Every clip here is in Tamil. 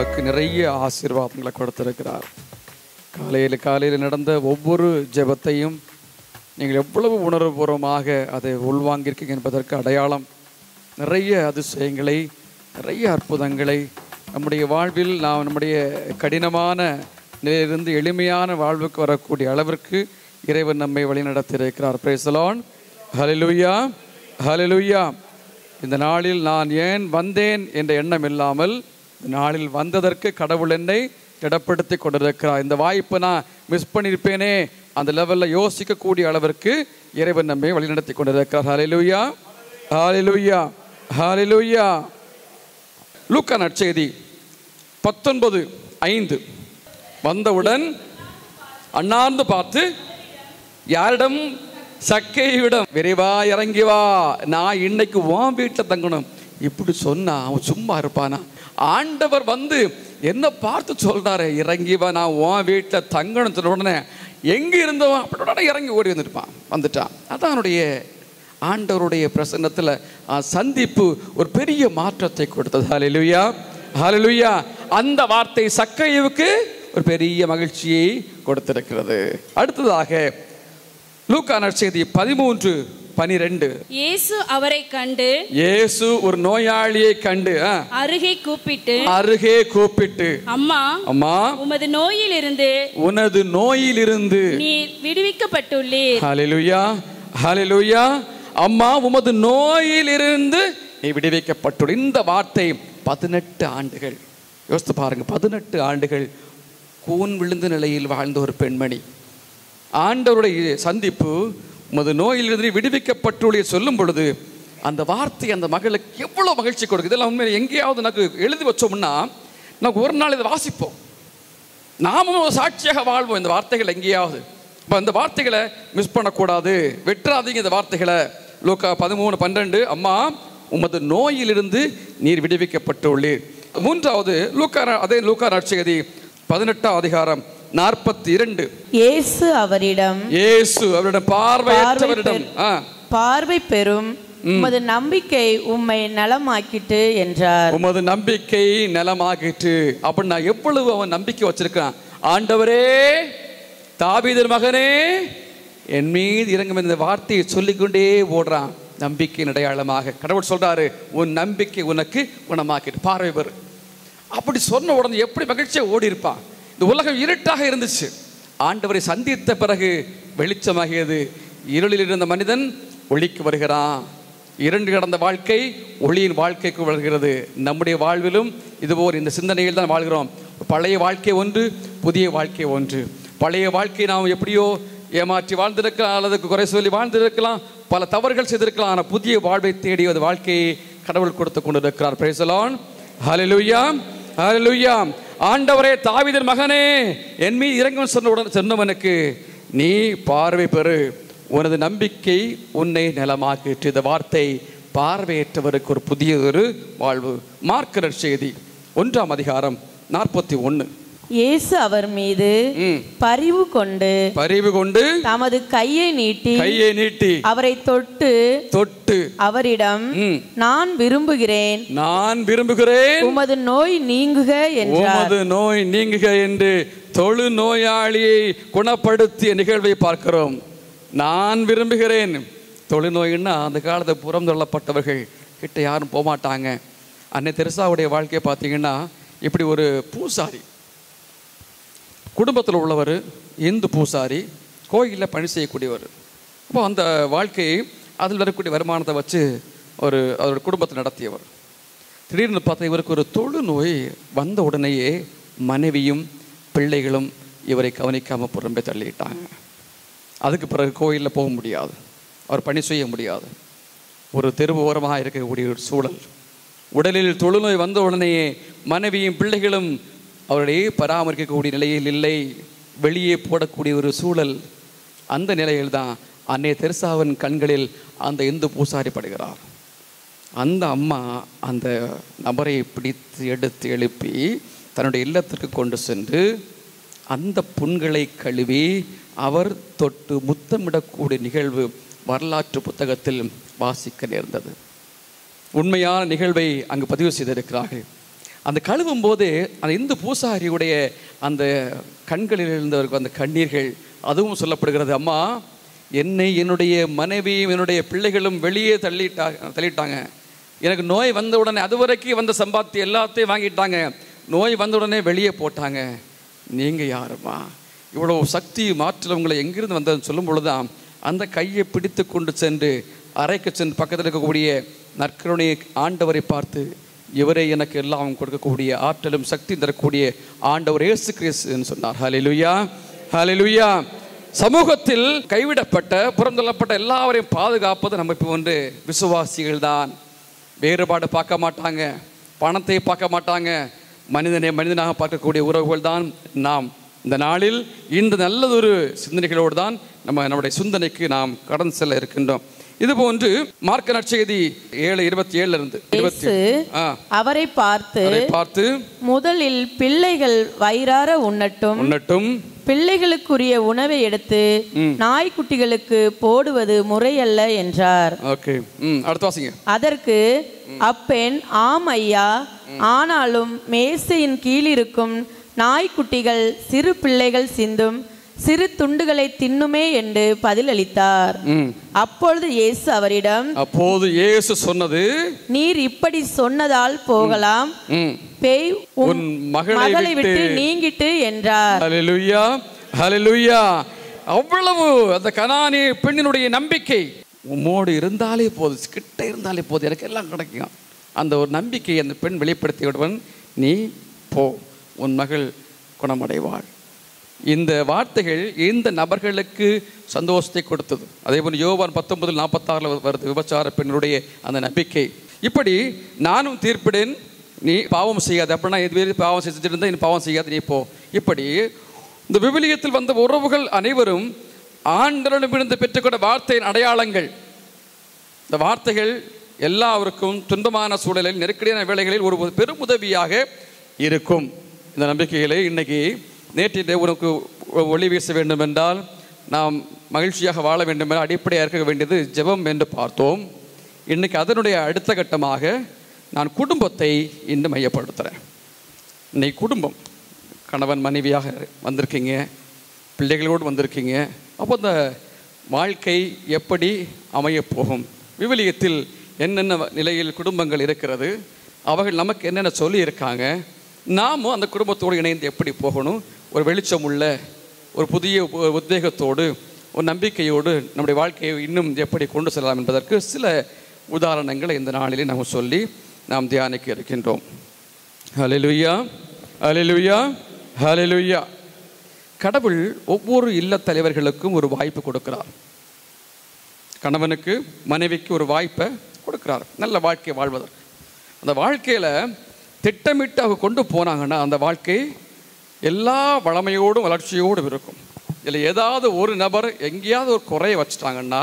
நமக்கு நிறைய ஆசீர்வாதங்களை கொடுத்திருக்கிறார். காலையில் நடந்த ஒவ்வொரு ஜெபத்தையும் நீங்கள் எவ்வளவு உணர்வுபூர்வமாக அதை உள்வாங்கியிருக்கீங்க என்பதற்கு அடையாளம். நிறைய அதிசயங்களை, நிறைய அற்புதங்களை நம்முடைய வாழ்வில் நாம் நம்முடைய கடினமான நிலையிலிருந்து எளிமையான வாழ்வுக்கு வரக்கூடிய அளவிற்கு இறைவன் நம்மை வழிநடத்தியிருக்கிறார். Price the Lord. ஹல்லேலூயா, ஹல்லேலூயா. இந்த நாளில் நான் ஏன் வந்தேன் என்ற எண்ணம் இல்லாமல் இந்த நாளில் வந்ததற்கு கடவுள் என்னை திடப்படுத்தி கொண்டிருக்கிறார். இந்த வாய்ப்பை நான் மிஸ் பண்ணியிருப்பேனே அந்த லெவலில் யோசிக்கக்கூடிய அளவிற்கு இறைவன் நம்மை வழிநடத்தி கொண்டிருக்கிறார். ஹல்லேலூயா, ஹல்லேலூயா, ஹல்லேலூயா. லூக்கா நற்செய்தி 19:5. வந்தவுடன் அண்ணாந்து பார்த்து யாரிடம்? சக்கேயுவிடம், விரைவா இறங்கி வா, நான் இன்னைக்கு உன் வீட்டில் தங்கணும். இப்படி சொன்னா அவன் சும்மா இருப்பானா? ஆண்டவர் வந்து என்ன பார்த்து சொல்றாரு, இறங்கி வா, நான் உன் வீட்டில் தங்கணும் சொன்ன உடனே எங்க இருந்தவன் அப்படி உடனே இறங்கி ஓடி வந்துட்டான். அதான் அவனுடைய ஆண்டவருடைய பிரசன்னத்தில் சந்திப்பு ஒரு பெரிய மாற்றத்தை கொடுத்தது. ஹல்லேலூயா, ஹல்லேலூயா. அந்த வார்த்தை சக்கேயுவுக்கு ஒரு பெரிய மகிழ்ச்சியை கொடுத்திருக்கிறது. அடுத்ததாக லூக்கா நற்செய்தி 13:12. இயேசு அவரை கண்டு, இயேசு ஒரு நோயாளியை கண்டு அருகே கூப்பிட்டு அம்மா, அம்மா, உமது நோயிலிருந்து நீர் விடுவிக்கப்பட்டுள்ளீர். ஹல்லேலூயா, ஹல்லேலூயா. அம்மா, உமது நோயிலிருந்து நீ விடுவிக்கப்பட்டுள்ள. இந்த வார்த்தை 18 ஆண்டுகள் யோசித்து பாருங்க. 18 ஆண்டுகள் கூன் விழுந்த நிலையில் வாழ்ந்த ஒரு பெண்மணி, ஆண்டவருடைய சந்திப்பு, உமது நோயிலிருந்து விடுவிக்கப்பட்டுள்ள சொல்லும் பொழுது அந்த வார்த்தை அந்த மகளுக்கு எவ்வளோ மகிழ்ச்சி கொடுக்குது. இதெல்லாம் உண்மையில எங்கேயாவது எனக்கு எழுதி வச்சோம்னா நமக்கு ஒரு நாள் இதை வாசிப்போம், நாமும் சாட்சியாக வாழ்வோம் இந்த வார்த்தைகள் எங்கேயாவது. இப்போ இந்த வார்த்தைகளை மிஸ் பண்ணக்கூடாது, வெற்றாதீங்க இந்த வார்த்தைகளை. லூக்கா 13:12, அம்மா, உமது நோயிலிருந்து நீர் விடுவிக்கப்பட்டுள்ளீர். மூன்றாவது அதே லூக்கா நற்செய்தி 18:42. இயேசு அவரிடம் பார்வையற்றவரிடம், பார்வை பெறும், உமது நம்பிக்கை உம்மை நலமாக்கிட்டு என்றார். உமது நம்பிக்கை நலமாக்கிட்டு. அப்படின்னா எவ்வளவு அவன் நம்பிக்கை வச்சிருக்கான். ஆண்டவரே, தாவீதின் மகனே, என் மீது இறங்கும் இந்த வார்த்தையை சொல்லிக்கொண்டே ஓடுறான். நம்பிக்கையின் அடையாளமாக கடவுள் சொல்றாரு, உன் நம்பிக்கை உனக்கு குணமாக்கிட்டு, பார்வை பெறு. அப்படி சொன்ன உடனே எப்படி மகிழ்ச்சியாக ஓடி இருப்பான். இந்த உலகம் இருட்டாக இருந்துச்சு, ஆண்டவரை சந்தித்த பிறகு வெளிச்சமாகியது. இருளில் இருந்த மனிதன் ஒளிக்கு வருகிறான். இரண்டு கடந்த வாழ்க்கை ஒளியின் வாழ்க்கைக்கு வருகிறது. நம்முடைய வாழ்விலும் இதுபோல் இந்த சிந்தனையில் தான் வாழ்கிறோம். பழைய வாழ்க்கை ஒன்று, புதிய வாழ்க்கை ஒன்று. பழைய வாழ்க்கை நாம் எப்படியோ ஏமாற்றி வாழ்ந்திருக்கலாம், அல்லது குறை சொல்லி வாழ்ந்திருக்கலாம், பல தவறுகள் செய்திருக்கலாம். ஆனால் புதிய வாழ்வை தேடி அந்த வாழ்க்கையை கடவுள் கொடுத்து கொண்டிருக்கிறார். Praise the Lord. Hallelujah, hallelujah. ஆண்டவரே, தாவீதின் மகனே, என் மீது இறங்கும் சொன்னவனுக்கு நீ பார்வை பெறு, உனது நம்பிக்கை உன்னை நலமாக்கிற்று. இந்த வார்த்தை பார்வையற்றவருக்கு ஒரு புதிய ஒரு வாழ்வு. மார்க்கு நற்செய்தி 1:41. இயேசு அவர் மீது பரிவு கொண்டு தமது கையை நீட்டி அவரை தொட்டு அவரிடம், நான் விரும்புகிறேன், உமது நோய் நீங்குக என்று தொழு நோயாளியை குணப்படுத்திய நிகழ்வை பார்க்கிறோம். நான் விரும்புகிறேன். தொழுநோயின்னா அந்த காலத்தை புறம் தள்ளப்பட்டவர்கள் கிட்ட யாரும் போகமாட்டாங்க. அன்னை தெரசாவுடைய வாழ்க்கையை பார்த்தீங்கன்னா, இப்படி ஒரு பூசாரி, குடும்பத்தில் உள்ளவர், இந்து பூசாரி, கோயிலில் பணி செய்யக்கூடியவர். அப்போ அந்த வாழ்க்கையை அதில் வரக்கூடிய வருமானத்தை வச்சு அவரோட குடும்பத்தை நடத்தியவர். திடீர்னு பார்த்தா இவருக்கு ஒரு தொழுநோய் வந்த உடனேயே மனைவியும் பிள்ளைகளும் இவரை கவனிக்காமல் புறம்பே தள்ளிட்டாங்க. அதுக்கு பிறகு கோயிலில் போக முடியாது, அவர் பணி செய்ய முடியாது, ஒரு தெருவு ஓரமாக இருக்கக்கூடிய ஒரு சூழல். உடலில் தொழுநோய் வந்த உடனேயே மனைவியும் பிள்ளைகளும் அவருடைய பராமரிக்கக்கூடிய நிலையில் இல்லை, வெளியே போடக்கூடிய ஒரு சூழல். அந்த நிலையில் தான் அன்னை தெரசாவின் கண்களில் அந்த இந்து பூசாரி படுகிறார். அந்த அம்மா அந்த நபரை பிடித்து எடுத்து எழுப்பி தன்னுடைய இல்லத்திற்கு கொண்டு சென்று அந்த புண்களை கழுவி அவர் தொட்டு முத்தமிடக்கூடிய நிகழ்வு வரலாற்று புத்தகத்தில் வாசிக்க நேர்ந்தது. உண்மையான நிகழ்வை அங்கு பதிவு செய்திருக்கிறார்கள். அந்த கழுவும் போது அந்த இந்து பூசாரியுடைய அந்த கண்களில் இருந்தவருக்கு அந்த கண்ணீர்கள் அதுவும் சொல்லப்படுகிறது. அம்மா, என்னை என்னுடைய மனைவியும் என்னுடைய பிள்ளைகளும் வெளியே தள்ளிட்டாங்க. எனக்கு நோய் வந்த உடனே, அதுவரைக்கும் வந்த சம்பாத்தி எல்லாத்தையும் வாங்கிட்டாங்க, நோய் வந்த உடனே வெளியே போட்டாங்க. நீங்கள் யாருமா? இவ்வளோ சக்தி மாற்றல் உங்களை எங்கிருந்து வந்ததுன்னு சொல்லும் பொழுதுதான் அந்த கையை பிடித்து கொண்டு சென்று அறைக்கு சென்று பக்கத்தில் இருக்கக்கூடிய நற்கருணை ஆண்டவரை பார்த்து, இவரே எனக்கு எல்லாம் கொடுக்கக்கூடிய ஆற்றலும் சக்தி தரக்கூடிய ஆண்டவர் இயேசு கிறிஸ்துன்னு சொன்னார். ஹல்லேலூயா, ஹல்லேலூயா. சமூகத்தில் கைவிடப்பட்ட புறந்தள்ளப்பட்ட எல்லாவரையும் பாதுகாப்பது நம்ம இப்போ வந்து விசுவாசிகள் தான். வேறுபாடு பார்க்க மாட்டாங்க, பணத்தை பார்க்க மாட்டாங்க, மனிதனை மனிதனாக பார்க்கக்கூடிய உறவுகள் தான் நாம். இந்த நாளில் இந்த நல்லதொரு சிந்தனைகளோடு தான் நம்முடைய சிந்தனைக்கு நாம் கடந்து செல்ல இருக்கின்றோம். இது போன்று மார்க்க நற்செய்தி 7:27 அவரை பார்த்து முதலில் பிள்ளைகள் வயிறார உண்ணட்டும், பிள்ளைகளுக்குரிய உணவை எடுத்து நாய்க்குட்டிகளுக்கு போடுவது முறையல்ல என்றார். அதற்கு அப்பெண், ஆம் ஐயா, ஆனாலும் மேசையின் கீழிருக்கும் நாய்க்குட்டிகள் சிறு பிள்ளைகள் சிந்தும் சிறு துண்டுகளை தின்னுமே என்று பதிலளித்தார். அப்பொழுது இயேசு சொன்னது, நீர் இப்படி சொன்னதால் போகலாம், பேய் உன் மகளை விட்டு நீங்கிட்டு என்றார். ஹல்லேலூயா, ஹல்லேலூயா. அவ்வளவு அந்த கனானி பெண்ணினுடைய நம்பிக்கை, உம்மோடு இருந்தாலே போது, கிட்ட இருந்தாலே போது, எனக்கு எல்லாம் கிடைக்கும். அந்த ஒரு நம்பிக்கை அந்த பெண் வெளிப்படுத்தியவுடன், நீ போ, உன் மகள் குணமடைவாள். இந்த வார்த்தைகள் இந்த நபர்களுக்கு சந்தோஷத்தை கொடுத்தது. அதே போல் யோவான் 19:46 வருது, விபச்சார பெண்ணுடைய அந்த நம்பிக்கை. இப்படி நானும் தீர்ப்பிடேன், நீ பாவம் செய்யாது, அப்படின்னா இதுவே பாவம் செஞ்சுட்டு நீ பாவம் செய்யாது, நீ போ. இப்படி இந்த விவிலியத்தில் வந்த உறவுகள் அனைவரும் ஆண்டவரிடமிருந்து பெற்றுக்கொண்ட வார்த்தையின் அடையாளங்கள். இந்த வார்த்தைகள் எல்லாருக்கும் துன்பமான சூழலில், நெருக்கடியான வேளைகளில் ஒரு பெரும் உதவியாக இருக்கும். இந்த நம்பிக்கைகளை இன்னைக்கு நேற்று உனக்கு ஒளி வீச வேண்டும் என்றால், நாம் மகிழ்ச்சியாக வாழ வேண்டும் என்றால் அடிப்படையாக இருக்க வேண்டியது ஜெபம் என்று பார்த்தோம். இன்றைக்கி அதனுடைய அடுத்த கட்டமாக நான் குடும்பத்தை இன்று மையப்படுத்துகிறேன். இன்னைக்கு குடும்பம், கணவன் மனைவியாக வந்திருக்கீங்க, பிள்ளைகளோடு வந்திருக்கீங்க. அப்போ இந்த வாழ்க்கை எப்படி அமையப்போகும், விவிலியத்தில் என்னென்ன நிலையில் குடும்பங்கள் இருக்கிறது, அவர்கள் நமக்கு என்னென்ன சொல்லி இருக்காங்க, நாமும் அந்த குடும்பத்தோடு இணைந்து எப்படி போகணும், ஒரு வெளிச்சம் உள்ள ஒரு புதிய உத்வேகத்தோடு ஒரு நம்பிக்கையோடு நம்முடைய வாழ்க்கையை இன்னும் எப்படி கொண்டு செல்லலாம் என்பதற்கு சில உதாரணங்களை இந்த நாளிலே நாம் சொல்லி நாம் தியானிக்க இருக்கின்றோம். ஹல்லேலூயா, ஹல்லேலூயா, ஹல்லேலூயா. கடவுள் ஒவ்வொரு இல்லத் தலைவர்களுக்கும் ஒரு வாய்ப்பு கொடுக்கிறார். கணவனுக்கு மனைவிக்கு ஒரு வாய்ப்பை கொடுக்கிறார் நல்ல வாழ்க்கை வாழ்வதற்கு. அந்த வாழ்க்கையில் திட்டமிட்டு அவங்க கொண்டு போனாங்கன்னா அந்த வாழ்க்கை எல்லா வளமையோடும் வளர்ச்சியோடும் இருக்கும். இதில் ஏதாவது ஒரு நபர் எங்கேயாவது ஒரு குறையை வச்சுட்டாங்கன்னா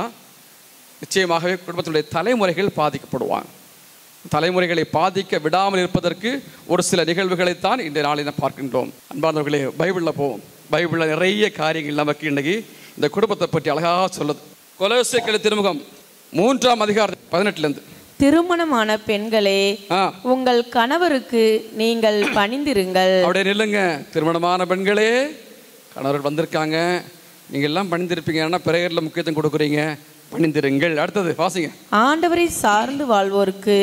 நிச்சயமாகவே குடும்பத்தினுடைய தலைமுறைகள் பாதிக்கப்படுவாங்க. தலைமுறைகளை பாதிக்க விடாமல் இருப்பதற்கு ஒரு சில நிகழ்வுகளைத்தான் இந்த நாளில் பார்க்கின்றோம். அன்பானவர்களே, பைபிளில் போவோம். பைபிளில் நிறைய காரியங்கள் நமக்கு இன்றைக்கி இந்த குடும்பத்தை பற்றி அழகாக சொல்லுது. கொலோசியர் திருமுகம் 3:18 திருமணமான பெண்களே, உங்கள் கணவருக்கு நீங்கள் பணிந்திருங்கள். அப்படியே நில்லுங்க. திருமணமான பெண்களே, கணவர் வந்திருக்காங்க, நீங்கள் எல்லாம் பணிந்திருப்பீங்க, பிரேயரில் முக்கியத்துவம் கொடுக்குறீங்க, பணிந்திருங்கள். அடுத்தது வாசிங்க. ஆண்டவரை சார்ந்து வாழ்வோருக்கு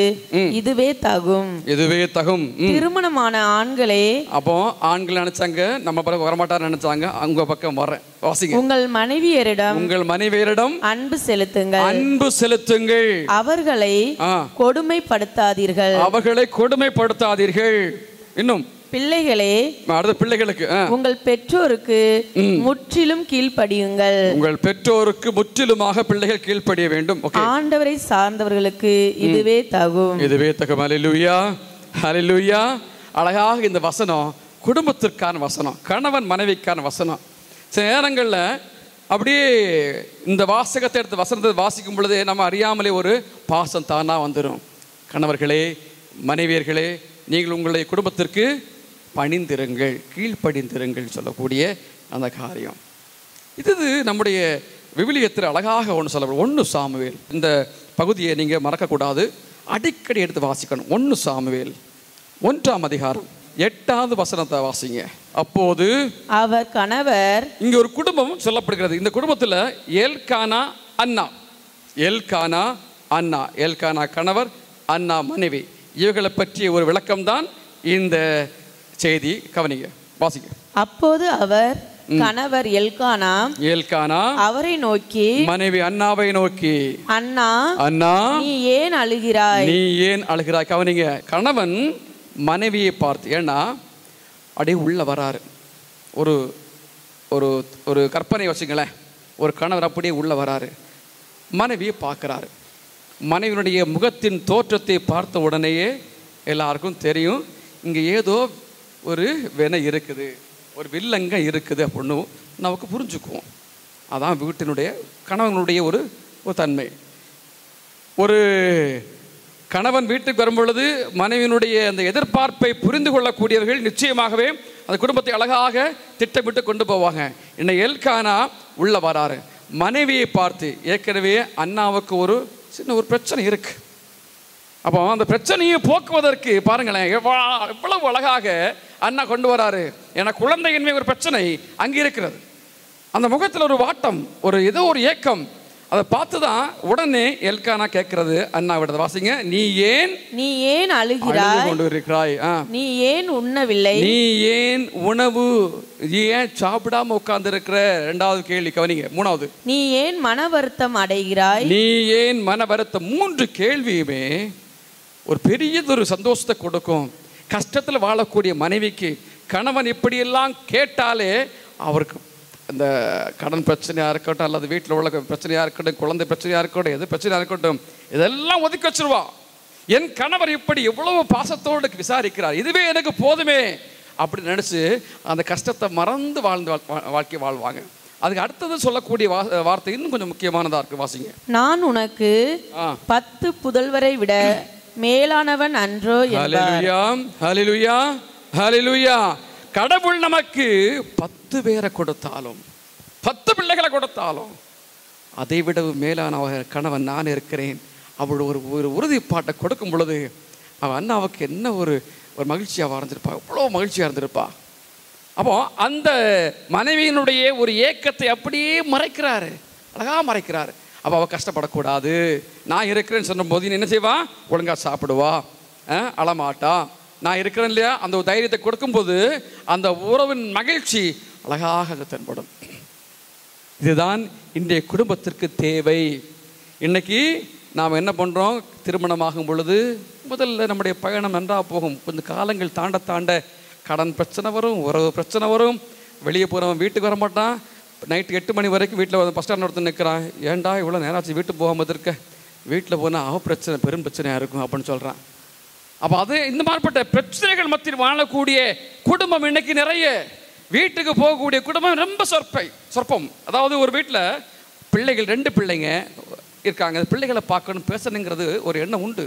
இதுவே தகும், இதுவே தகும். திருமணமான ஆண்களே, அப்போ ஆண்கள் நினைச்சாங்க நம்ம பக்கம் வரமாட்டார், நினைச்சாங்க அவங்க பக்கம் வர. வாசிங்க. உங்கள் மனைவியரிடம் அன்பு செலுத்துங்கள், அன்பு செலுத்துங்கள். அவர்களை கொடுமைப்படுத்தாதீர்கள், அவர்களை கொடுமைப்படுத்தாதீர்கள். இன்னும் பிள்ளைகளே, பிள்ளைகளுக்கு உங்கள் பெற்றோருக்கு முற்றிலும் கீழ்ப்படியுங்கள். உங்கள் பெற்றோருக்கு முற்றிலுமாக பிள்ளைகள் கீழ்ப்படிய வேண்டும். ஆண்டவரை சார்ந்தவர்களுக்கு இதுவே தகும், இதுவே தகும். ஹல்லேலூயா, ஹல்லேலூயா. அழகாக இந்த வசனம் குடும்பத்திற்கான வசனம், கணவன் மனைவிக்கான வசனம். சில நேரங்களில் அப்படியே இந்த வாசகத்தை எடுத்து வசனத்தை வாசிக்கும் பொழுதே நம்ம அறியாமலே ஒரு பாசம் தானாக வந்துடும். கணவர்களே, மனைவியர்களே, நீங்கள் உங்களுடைய குடும்பத்திற்கு பணிந்திருங்கள், கீழ்ப்படிந்திருங்கள் சொல்லக்கூடிய அந்த காரியம் இது. நம்முடைய விவிலியத்தில் அழகாக ஒன்று சொல்லப்படும். 1 சாமுவேல், இந்த பகுதியை நீங்கள் மறக்கக்கூடாது, அடிக்கடி எடுத்து வாசிக்கணும். 1 சாமுவேல் 1ஆம் அதிகாரம் 8வது வசனத்தை வாசிங்க. அப்போது அவர் கணவர், இங்க ஒரு குடும்பம் சொல்லப்படுகிறது. இந்த குடும்பத்தில் எல்கானா அன்னா, எல்கானா அன்னா, எல்கானா கணவர், அன்னா மனைவி, இவர்களை பற்றிய ஒரு விளக்கம் தான் இந்த செய்தி. கவனிங்க, வாசிங்க. அப்போது அவர் கணவர் எல்கானா அவரை நோக்கி, மனைவி அன்னாவை நோக்கி, அன்னா, அன்னா நீ ஏன் அழுகிறாய், நீ ஏன் அழுகிறாய். கவனிங்க, கணவன் மனைவியை பார்த்து, ஏன்னா அப்படியே உள்ள வராரு. ஒரு ஒரு ஒரு கற்பனை வச்சுங்களேன், ஒரு கணவர் அப்படியே உள்ள வராரு, மனைவியை பார்க்குறாரு. மனைவியினுடைய முகத்தின் தோற்றத்தை பார்த்த உடனேயே எல்லாருக்கும் தெரியும், இங்கே ஏதோ ஒரு வினை இருக்குது, ஒரு வில்லங்க இருக்குது அப்படின்னு நமக்கு புரிஞ்சுக்குவோம். அதான் வீட்டினுடைய கணவனுடைய ஒரு தன்மை. ஒரு கணவன் வீட்டுக்கு வரும்பொழுது மனைவியினுடைய அந்த எதிர்பார்ப்பை புரிந்து கொள்ளக்கூடியவர்கள் நிச்சயமாகவே அந்த குடும்பத்தை அழகாக திட்டமிட்டு கொண்டு போவாங்க. இன்னும் எல்கானா உள்ள வராரு, மனைவியை பார்த்து, ஏற்கனவே அண்ணாவுக்கு ஒரு சின்ன ஒரு பிரச்சனை இருக்கு. அப்போ அந்த பிரச்சனையை போக்குவதற்கு பாருங்களேன், எவ்வளவு அழகாக அண்ணா கொண்டு வராரு. ஏன்னா குழந்தையின்மை ஒரு பிரச்சனை அங்கே இருக்கிறது. அந்த முகத்தில் ஒரு வாட்டம், ஒரு ஏதோ ஒரு ஏக்கம், அதை பார்த்து தான் உடனே எல்கானா கேட்கிறது அண்ணா விட. வாசிங்க. நீ ஏன் அழுகிறாய், கொண்டு இருக்கிறாய், நீ ஏன் உண்ணவில்லை, நீ ஏன் உணவு, நீ ஏன் சாப்பிடாம உட்கார்ந்து இருக்கிற. 2வது கேள்வி கவனிங்க. 3வது, நீ ஏன் மன வருத்தம் அடைகிறாய், நீ ஏன் மன வருத்தம். 3 கேள்வியுமே ஒரு பெரியதொரு சந்தோஷத்தை கொடுக்கும். கஷ்டத்தில் வாழக்கூடிய மனைவிக்கு கணவன் இப்படியெல்லாம் கேட்டாலே அவருக்கு இந்த கடன் பிரச்சனையாக இருக்கட்டும், அல்லது வீட்டில் உள்ள பிரச்சனையாக இருக்கட்டும், குழந்தை பிரச்சனையாக இருக்கட்டும், எது பிரச்சனையாக இருக்கட்டும், இதெல்லாம் ஒதுக்கி வச்சிருவா. என் கணவர் இப்படி எவ்வளவு பாசத்தோடு விசாரிக்கிறார், இதுவே எனக்கு போதுமே அப்படி நினச்சி அந்த கஷ்டத்தை மறந்து வாழ்க்கை வாழ்வாங்க. அதுக்கு அடுத்தது சொல்லக்கூடிய வார்த்தை இன்னும் கொஞ்சம் முக்கியமானதாக இருக்கு. வாசிங்க. நான் உனக்கு 10 புதல்வரை விட மேலானவன் அன்றோ என்பார். ஹல்லேலூயா, ஹல்லேலூயா. கடவுள் நமக்கு 10 பேரை கொடுத்தாலும், 10 பிள்ளைகளை கொடுத்தாலும், அதை விட மேலான கணவன் நான் இருக்கிறேன். அவள் ஒரு உறுதிப்பாட்டை கொடுக்கும் பொழுது அவன் அண்ணாவுக்கு என்ன ஒரு மகிழ்ச்சியாக வாழ்ந்திருப்பா, எவ்வளோ மகிழ்ச்சியாக இருந்திருப்பா. அப்போ அந்த மனைவியினுடைய ஒரு ஏக்கத்தை அப்படியே மறைக்கிறாரு, அழகாக மறைக்கிறாரு. அப்போ அவள் கஷ்டப்படக்கூடாது, நான் இருக்கிறேன்னு சொன்ன போது என்ன செய்வா, ஒழுங்காக சாப்பிடுவா, அழமாட்டா, நான் இருக்கிறேன் இல்லையா, அந்த ஒரு தைரியத்தை கொடுக்கும்போது அந்த உறவின் மகிழ்ச்சி அழகாக தென்படும். இதுதான் இன்றைய குடும்பத்திற்கு தேவை. இன்னைக்கு நாம் என்ன பண்ணுறோம், திருமணமாகும் பொழுது முதல்ல நம்முடைய பயணம் நன்றாக போகும். கொஞ்சம் காலங்கள் தாண்ட தாண்ட கடன் பிரச்சனை வரும், உறவு பிரச்சனை வரும், வெளியே போகிறவன் வீட்டுக்கு வர மாட்டான். நைட்டு 8 மணி வரைக்கும் வீட்டில் பஸ் ஸ்டாண்ட் ஒருத்தர் நிற்கிறான், ஏன்டா இவ்வளோ நேராச்சு வீட்டுக்கு போகாமல் இருக்க, வீட்டில் போனால் அவ பிரச்சனை பெரும் பிரச்சனையாக இருக்கும் அப்படின்னு சொல்கிறான். அப்போ அது இந்த மாதிரிப்பட்ட பிரச்சனைகள் மத்தியில் வாழக்கூடிய குடும்பம் இன்னைக்கு நிறைய. வீட்டுக்கு போகக்கூடிய குடும்பம் ரொம்ப சொற்பம். அதாவது ஒரு வீட்டில் பிள்ளைகள் 2 பிள்ளைங்க இருக்காங்க, அந்த பிள்ளைகளை பார்க்கணும், பேசணுங்கிறது ஒரு எண்ணம் உண்டு.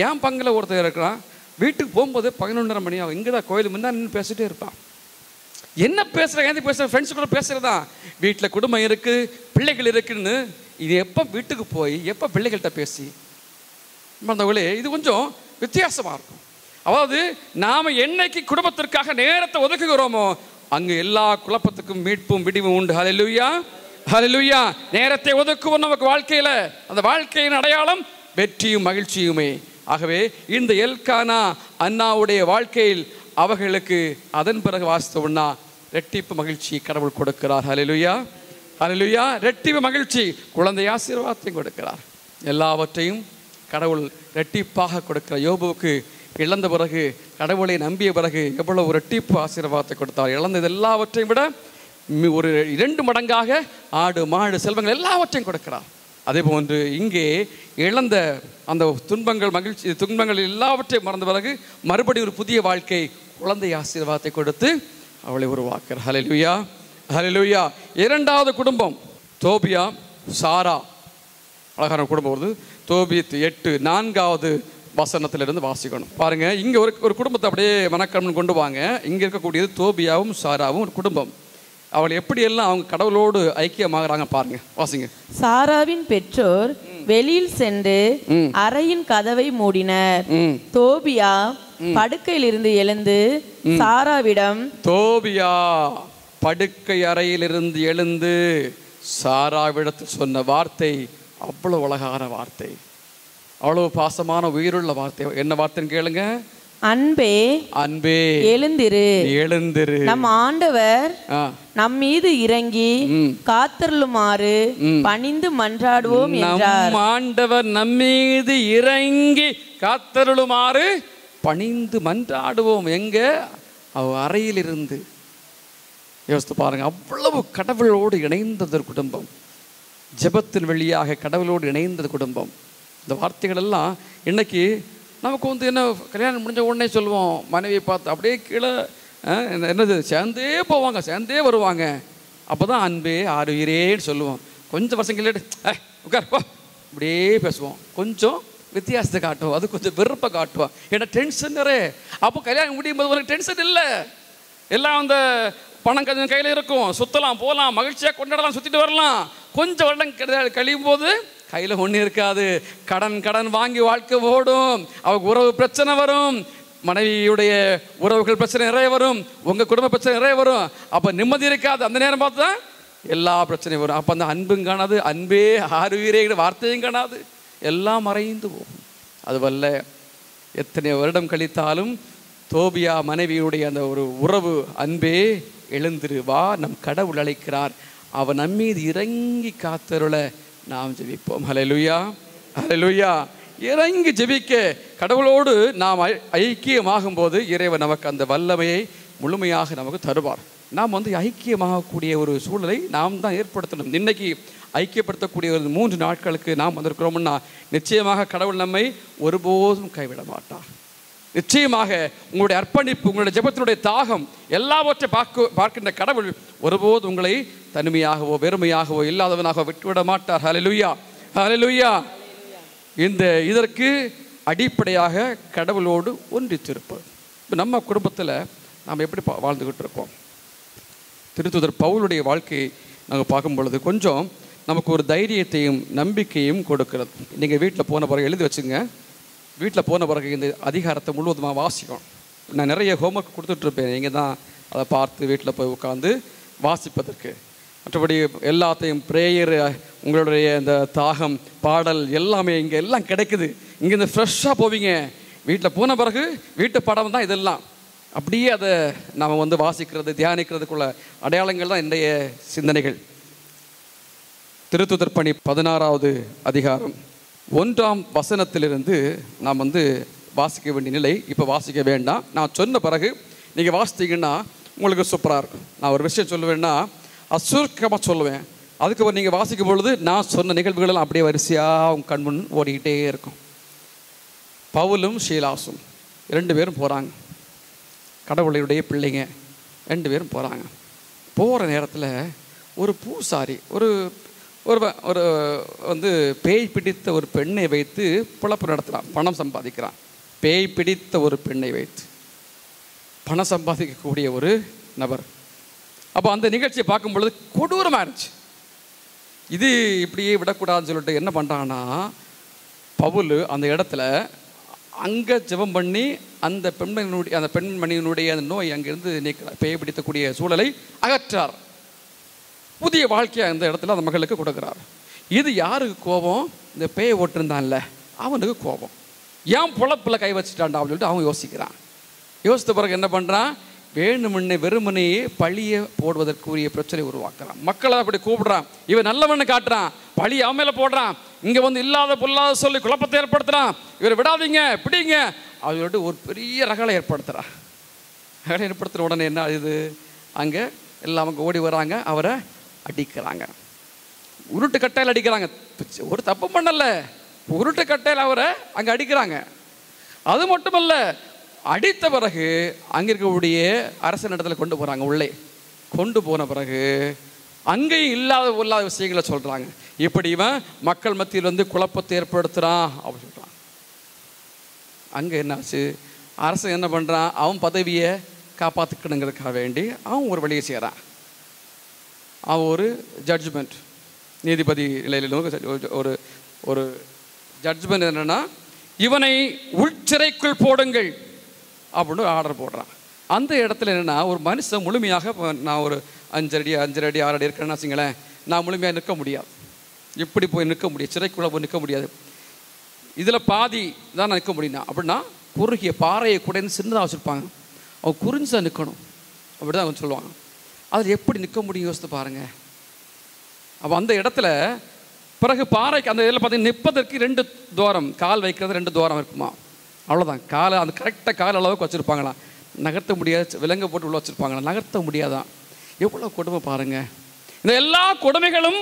ஏன் பங்கில் ஒருத்தர் இருக்கிறான், வீட்டுக்கு போகும்போது 11:30 மணி ஆகும், இங்கே தான் கோயில் முன்னா நின்று பேசிகிட்டே இருப்பான். என்ன பேசுகிறேன், எது பேசுகிறேன், ஃப்ரெண்ட்ஸ் கூட பேசுகிறதா. வீட்டில் குடும்பம் இருக்குது, பிள்ளைகள் இருக்குன்னு, இது எப்போ வீட்டுக்கு போய் எப்போ பிள்ளைகள்கிட்ட பேசி மறந்தவங்களே, இது கொஞ்சம் வித்தியாசமாக இருக்கும். அதாவது நாம் என்னைக்கு குடும்பத்திற்காக நேரத்தை ஒதுக்குகிறோமோ அங்கே எல்லா குழப்பத்துக்கும் மீட்பும் விடிவும் உண்டு. ஹல்லேலூயா, ஹல்லேலூயா. நேரத்தை ஒதுக்குவோம் நமக்கு வாழ்க்கையில், அந்த வாழ்க்கையின் அடையாளம் வெற்றியும் மகிழ்ச்சியுமே. ஆகவே இந்த எல்கானா அண்ணாவுடைய வாழ்க்கையில் அவர்களுக்கு அதன் பிறகு வாசித்தோம்னா ரெட்டிப்பு மகிழ்ச்சி கடவுள் கொடுக்கிறார். ஹல்லேலூயா, ஹல்லேலூயா. ரெட்டிப்பு மகிழ்ச்சி, குழந்தை ஆசீர்வாதத்தையும் கொடுக்கிறார். எல்லாவற்றையும் கடவுள் ரெட்டிப்பாக கொடுக்கிறார். யோபுவுக்கு இழந்த பிறகு, கடவுளை நம்பிய பிறகு எவ்வளவு ரெட்டிப்பு ஆசீர்வாதத்தை கொடுத்தார். இழந்தது எல்லாவற்றையும் விட ஒரு 2 மடங்காக ஆடு மாடு செல்வங்கள் எல்லாவற்றையும் கொடுக்கிறார். அதே போன்று இங்கே இழந்த அந்த துன்பங்கள் எல்லாவற்றையும் மறந்த பிறகு மறுபடியும் ஒரு புதிய வாழ்க்கை, குழந்தை ஆசீர்வாதத்தை கொடுத்து அவளை உருவாக்குறார். ஹல்லேலூயா, ஹல்லேலூயா. 2வது குடும்பம் தோபியா சாரா, அழகான குடும்பம் வருது. தோபித் 8 4வது வசனத்திலிருந்து வாசிக்கணும். பாருங்க, இங்க ஒரு குடும்பத்தை அப்படியே மனக்கண்ணன் கொண்டு வாங்க. இங்க இருக்கக்கூடியது தோபியாவும் சாராவும் ஒரு குடும்பம். அவள் எப்படியெல்லாம் அவங்க கடவுளோடு ஐக்கியமாகறாங்க பாருங்க, வாசிங்க. சாராவின் பெற்றோர் வெளியில் சென்று அறையின் கதவை மூடினர். தோபியா படுக்கையில் இருந்து எழுந்து சாராவிடம், தோபியா படுக்கை அறையிலிருந்து எழுந்து சாராவிடத்தில் சொன்ன வார்த்தை அவ்வளவு அழகான வார்த்தை, அவ்வளவு பாசமான உயிருள்ள வார்த்தை. என்ன வார்த்தைன்னு கேளுங்க. அன்பே அன்பே எழுந்திரு, எழுந்திரு, நம் ஆண்டவர் நம் மீது இறங்கி காத்தருளுமாறு பணிந்து மன்றாடுவோம் என்றார். நம் ஆண்டவர் நம் மீது இறங்கி காத்தருளுமாறு பணிந்து மன்றாடுவோம். எங்க? அவ அறையில் இருந்து. யோசித்து பாருங்க, அவ்வளவு கடவுளோடு இணைந்தது குடும்பம், ஜெபத்தின் வழியாக கடவுளோடு இணைந்தது குடும்பம். இந்த வார்த்தைகள் எல்லாம் இன்னைக்கு நமக்கு என்ன, கல்யாணம் முடிஞ்ச உடனே சொல்லுவோம், மனைவியை பார்த்து அப்படியே கீழே என்னது சேர்ந்தே போவாங்க, சேர்ந்தே வருவாங்க. அப்போ தான் அன்பே ஆறுயிரேன்னு சொல்லுவோம். கொஞ்சம் வருஷம் கேட்டு உட்கார் போ இப்படியே பேசுவோம். கொஞ்சம் வித்தியாசத்தை காட்டுவோம், அது கொஞ்சம் வெறுப்பை காட்டுவோம். ஏன்னா டென்ஷன் நிறைய. அப்போ கல்யாணம் முடியும் போது உனக்கு டென்ஷன் இல்லை, எல்லாம் அந்த பணம் கொஞ்சம் கையில் இருக்கும், சுற்றலாம் போகலாம், மகிழ்ச்சியாக கொண்டாடலாம், சுற்றிட்டு வரலாம். கொஞ்சம் வருடம் கழியும் போது கையில் ஒன்றும் இருக்காது. கடன் கடன் வாங்கி வாழ்க்கை ஓடும். அவங்க உறவு பிரச்சனை வரும், மனைவியுடைய உறவுகள் பிரச்சனை நிறைய வரும், உங்கள் குடும்ப பிரச்சனை நிறைய வரும். அப்போ நிம்மதி இருக்காது. அந்த நேரம் பார்த்தா எல்லா பிரச்சனையும் வரும். அப்போ அந்த அன்பும் காணாது, அன்பே ஆறுயிரே வார்த்தையும் காணாது, எல்லாம் மறைந்து போகும். அதுவல்ல, எத்தனை வருடம் கழித்தாலும் தோபியா மனைவியுடைய அந்த ஒரு உறவு, அன்பே எழுந்திரு வா, நம் கடவுள் அழைக்கிறார், அவன் நம்மீது இறங்கி காத்தருள நாம் ஜெபிப்போம். ஹல்லேலூயா, ஹல்லேலூயா. இறங்கி ஜெபிக்க கடவுளோடு நாம் ஐக்கியமாகும் போது இறைவன் நமக்கு அந்த வல்லமையை முழுமையாக நமக்கு தருவார். நாம் ஐக்கியமாகக்கூடிய ஒரு சூழலை நாம் தான் ஏற்படுத்தணும். இன்னைக்கு ஐக்கியப்படுத்தக்கூடிய ஒரு 3 நாட்களுக்கு நாம் வந்திருக்கிறோம்னா நிச்சயமாக கடவுள் நம்மை ஒருபோதும் கைவிட மாட்டார். நிச்சயமாக உங்களுடைய அர்ப்பணிப்பு, உங்களுடைய ஜெபத்தினுடைய தாகம் எல்லாவற்றை பார்க்கின்ற கடவுள் ஒருபோது உங்களை தனிமையாகவோ வெறுமையாகவோ இல்லாதவனாகவோ விட்டுவிட மாட்டார். ஹல்லேலூயா, ஹல்லேலூயா. இதற்கு அடிப்படையாக கடவுளோடு ஒன்றித்திருப்பது. இப்போ நம்ம குடும்பத்தில் நாம் எப்படி வாழ்ந்துக்கிட்டு இருக்கோம்? திருத்தூதர் பவுலுடைய வாழ்க்கையை நாங்கள் பார்க்கும் பொழுது கொஞ்சம் நமக்கு ஒரு தைரியத்தையும் நம்பிக்கையும் கொடுக்கிறது. நீங்கள் வீட்டில் போன பிறகு எழுதி வச்சுங்க. வீட்டில் போன பிறகு இந்த அதிகாரத்தை முழுவதுமாக வாசிக்கும். நான் நிறைய ஹோம்ஒர்க் கொடுத்துட்ருப்பேன், நீங்கள் தான் அதை பார்த்து வீட்டில் போய் உட்காந்து வாசிப்பதற்கு. மற்றபடி எல்லாத்தையும் ப்ரேயர், உங்களுடைய இந்த தாகம், பாடல் எல்லாமே இங்கே எல்லாம் கிடைக்குது. இங்கேருந்து ஃப்ரெஷ்ஷாக போவீங்க. வீட்டில் போன பிறகு வீட்டு பாடம் தான் இதெல்லாம். அப்படியே அதை நாம் வாசிக்கிறது, தியானிக்கிறதுக்குள்ள அடையாளங்கள் தான் இன்றைய சிந்தனைகள். திருத்துதர் பணி 16வது அதிகாரம் 1ஆம் வசனத்திலிருந்து நாம் வாசிக்க வேண்டிய நிலை. இப்போ வாசிக்க வேண்டாம், நான் சொன்ன பிறகு நீங்கள் வாசித்தீங்கன்னா உங்களுக்கு சூப்பராக இருக்கும். நான் ஒரு விஷயம் சொல்லுவேன்னா அசுருக்கமாக சொல்லுவேன். அதுக்கு நீங்கள் வாசிக்கும் பொழுது நான் சொன்ன நிகழ்வுகளெல்லாம் அப்படியே வரிசையாக உங்கள் கண்முன் ஓடிக்கிட்டே இருக்கும். பவுலும் ஷீலாசும் 2 பேரும் போகிறாங்க. கடவுளுடைய பிள்ளைங்க 2 பேரும் போகிறாங்க. போகிற நேரத்தில் ஒரு பூசாரி, ஒரு ஒரு பேய் பிடித்த ஒரு பெண்ணை வைத்து பிழப்பு நடத்துகிறான், பணம் சம்பாதிக்கிறான். பேய் பிடித்த ஒரு பெண்ணை வைத்து பணம் சம்பாதிக்கக்கூடிய ஒரு நபர். அப்போ அந்த நிகழ்ச்சியை பார்க்கும் பொழுது கொடூரமாக இருந்துச்சு. இது இப்படியே விடக்கூடாதுன்னு சொல்லிட்டு என்ன பண்ணுறாங்கன்னா, பவுல் அந்த இடத்துல அங்கே ஜெபம் பண்ணி அந்த பெண்மணியினுடைய அந்த நோய் அங்கேருந்து நீக்கிறார், பேய் பிடித்தக்கூடிய சூழலை அகற்றார். புதிய வாழ்க்கையை அந்த இடத்துல அந்த மகளுக்கு கொடுக்குறார். இது யாருக்கு கோபம்? இந்த பேயை ஓட்டிருந்தான்ல அவனுக்கு கோபம். ஏன் பொழப்பில் கை வச்சுட்டான்டா அப்படின்னு சொல்லிட்டு அவன் யோசிக்கிறான். யோசித்த பிறகு என்ன பண்ணுறான்? வேணுமுன்னே வெறுமனையே பழியை போடுவதற்குரிய பிரச்சனை உருவாக்குறான். மக்களை அப்படி கூப்பிடுறான். இவன் நல்லவன்னு காட்டுறான், பழி அவன் மேலே போடுறான். இங்கே இல்லாத பொல்லாத சொல்லி குழப்பத்தை ஏற்படுத்துகிறான். இவரை விடாதீங்க, பிடிங்க அப்படின்னு சொல்லிட்டு ஒரு பெரிய ரகளை ஏற்படுத்துகிறான். ரகளை ஏற்படுத்துகிற உடனே என்ன ஆகுது? அங்கே எல்லாம் அவங்க ஓடி வராங்க, அவரை அடிக்கிறாங்க. உருட்டு கட்டையில் அடிக்கிறாங்க. ஒரு தப்பு பண்ணல, உருட்டு கட்டையில் அவரை அங்கே அடிக்கிறாங்க. அது மட்டுமல்ல, அடித்த பிறகு அங்கே இருக்கக்கூடிய அரசன் இடத்துல கொண்டு போகிறாங்க. உள்ளே கொண்டு போன பிறகு அங்கேயும் இல்லாத விஷயங்களை சொல்கிறாங்க. இப்படி இவன் மக்கள் மத்தியில் குழப்பத்தை ஏற்படுத்துகிறான் அப்படின்னு சொல்கிறான். அங்கே என்னாச்சு? அரசன் என்ன பண்ணுறான்? அவன் பதவியை காப்பாற்றிக்கணுங்கிறதுக்காக வேண்டி அவன் ஒரு வழியை செய்கிறான். அவன் ஒரு ஜட்ஜ்மெண்ட், நீதிபதி நிலையில் ஒரு ஜட்ஜ்மெண்ட் என்னன்னா, இவனை உள்சிறைக்குள் போடுங்கள், அப்படின்னு ஆர்டர் போடுறான். அந்த இடத்துல என்னென்னா, ஒரு மனுஷன் முழுமையாக நான் ஒரு 5 அடி 6 அடி இருக்கிறேன்னு வச்சுங்களேன், நான் முழுமையாக நிற்க முடியாது. இப்படி போய் நிற்க முடியாது, சிறைக்குள்ளே போய் நிற்க முடியாது. இதில் பாதி தான் நிற்க முடியும்னா அப்படின்னா குறுகிய பாறையை கூட சின்னதாக வச்சுருப்பாங்க. அவன் குறிஞ்சா நிற்கணும் அப்படி தான் அவங்க சொல்லுவாங்க. அதில் எப்படி நிற்க முடியும் யோசித்து பாருங்கள். அப்போ அந்த இடத்துல பிறகு பாறைக்கு அந்த இதில் பார்த்தீங்கன்னா நிற்பதற்கு 2 துவாரம், கால் வைக்கிறது 2 துவாரம் இருக்குமா, அவ்வளோதான். காலை அந்த கரெக்டாக கால் அளவுக்கு வச்சுருப்பாங்களாம். நகர்த்த முடியாது, விலங்க போட்டு உள்ள வச்சுருப்பாங்களா, நகர்த்த முடியாதான். எவ்வளோ கொடுமை பாருங்கள். இந்த எல்லா கொடுமைகளும்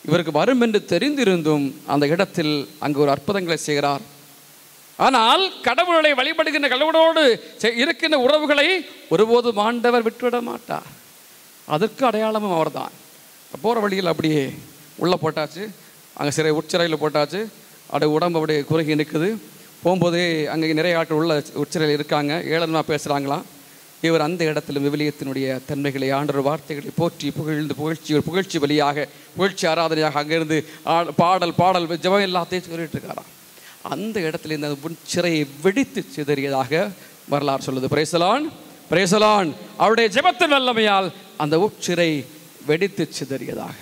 இவருக்கு வரும் என்று தெரிந்திருந்தும் அந்த இடத்தில் அங்கு ஒரு அற்புதங்களை செய்கிறார். ஆனால் கடவுளை வழிபடுகின்ற கடவுளோடு இருக்கின்ற உறவுகளை ஒருபோதும் ஆண்டவர் விட்டுவிட மாட்டார். அதற்கு அடையாளமும் அவர் தான். போகிற வழியில் அப்படியே உள்ளே போட்டாச்சு, அங்கே உட்சிறையில் போட்டாச்சு. அப்படியே உடம்பு அப்படியே குறுகி நிற்குது. போகும்போதே அங்கே நிறைய ஆட்கள் உள்ள உட்சிறையில் இருக்காங்க, ஏளனமாக பேசுகிறாங்களாம். இவர் அந்த இடத்துல விவிலியத்தினுடைய தன்மைகளை, ஆண்டவர் வார்த்தைகளை போற்றி புகழ்ச்சி வழியாக, புகழ்ச்சி ஆராதனையாக அங்கேருந்து பாடல் ஜெபம் எல்லாத்தையும் சொல்லிட்டு இருக்காராம். அந்த இடத்துல இந்த சிறையை வெடித்து சிதறியதாக வரலாறு சொல்லுது. பிரேசலான் அவருடைய ஜெபத்தின் வல்லமையால் அந்த உட்சிறை வெடித்து சிதறியதாக.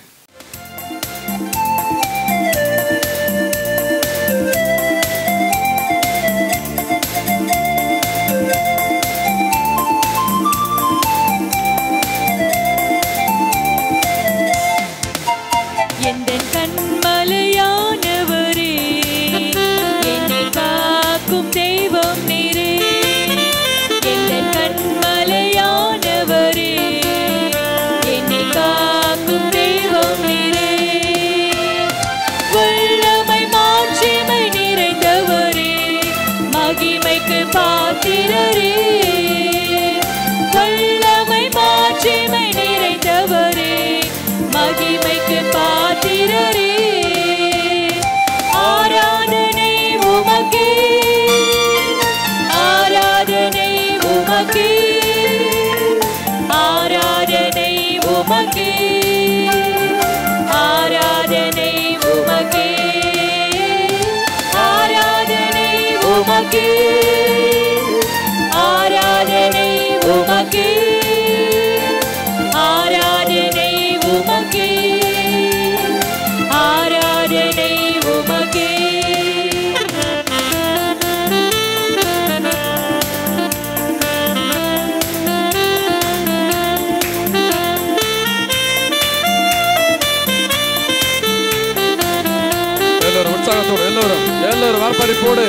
எல்லோரும் வார்ப்பரிப்போடு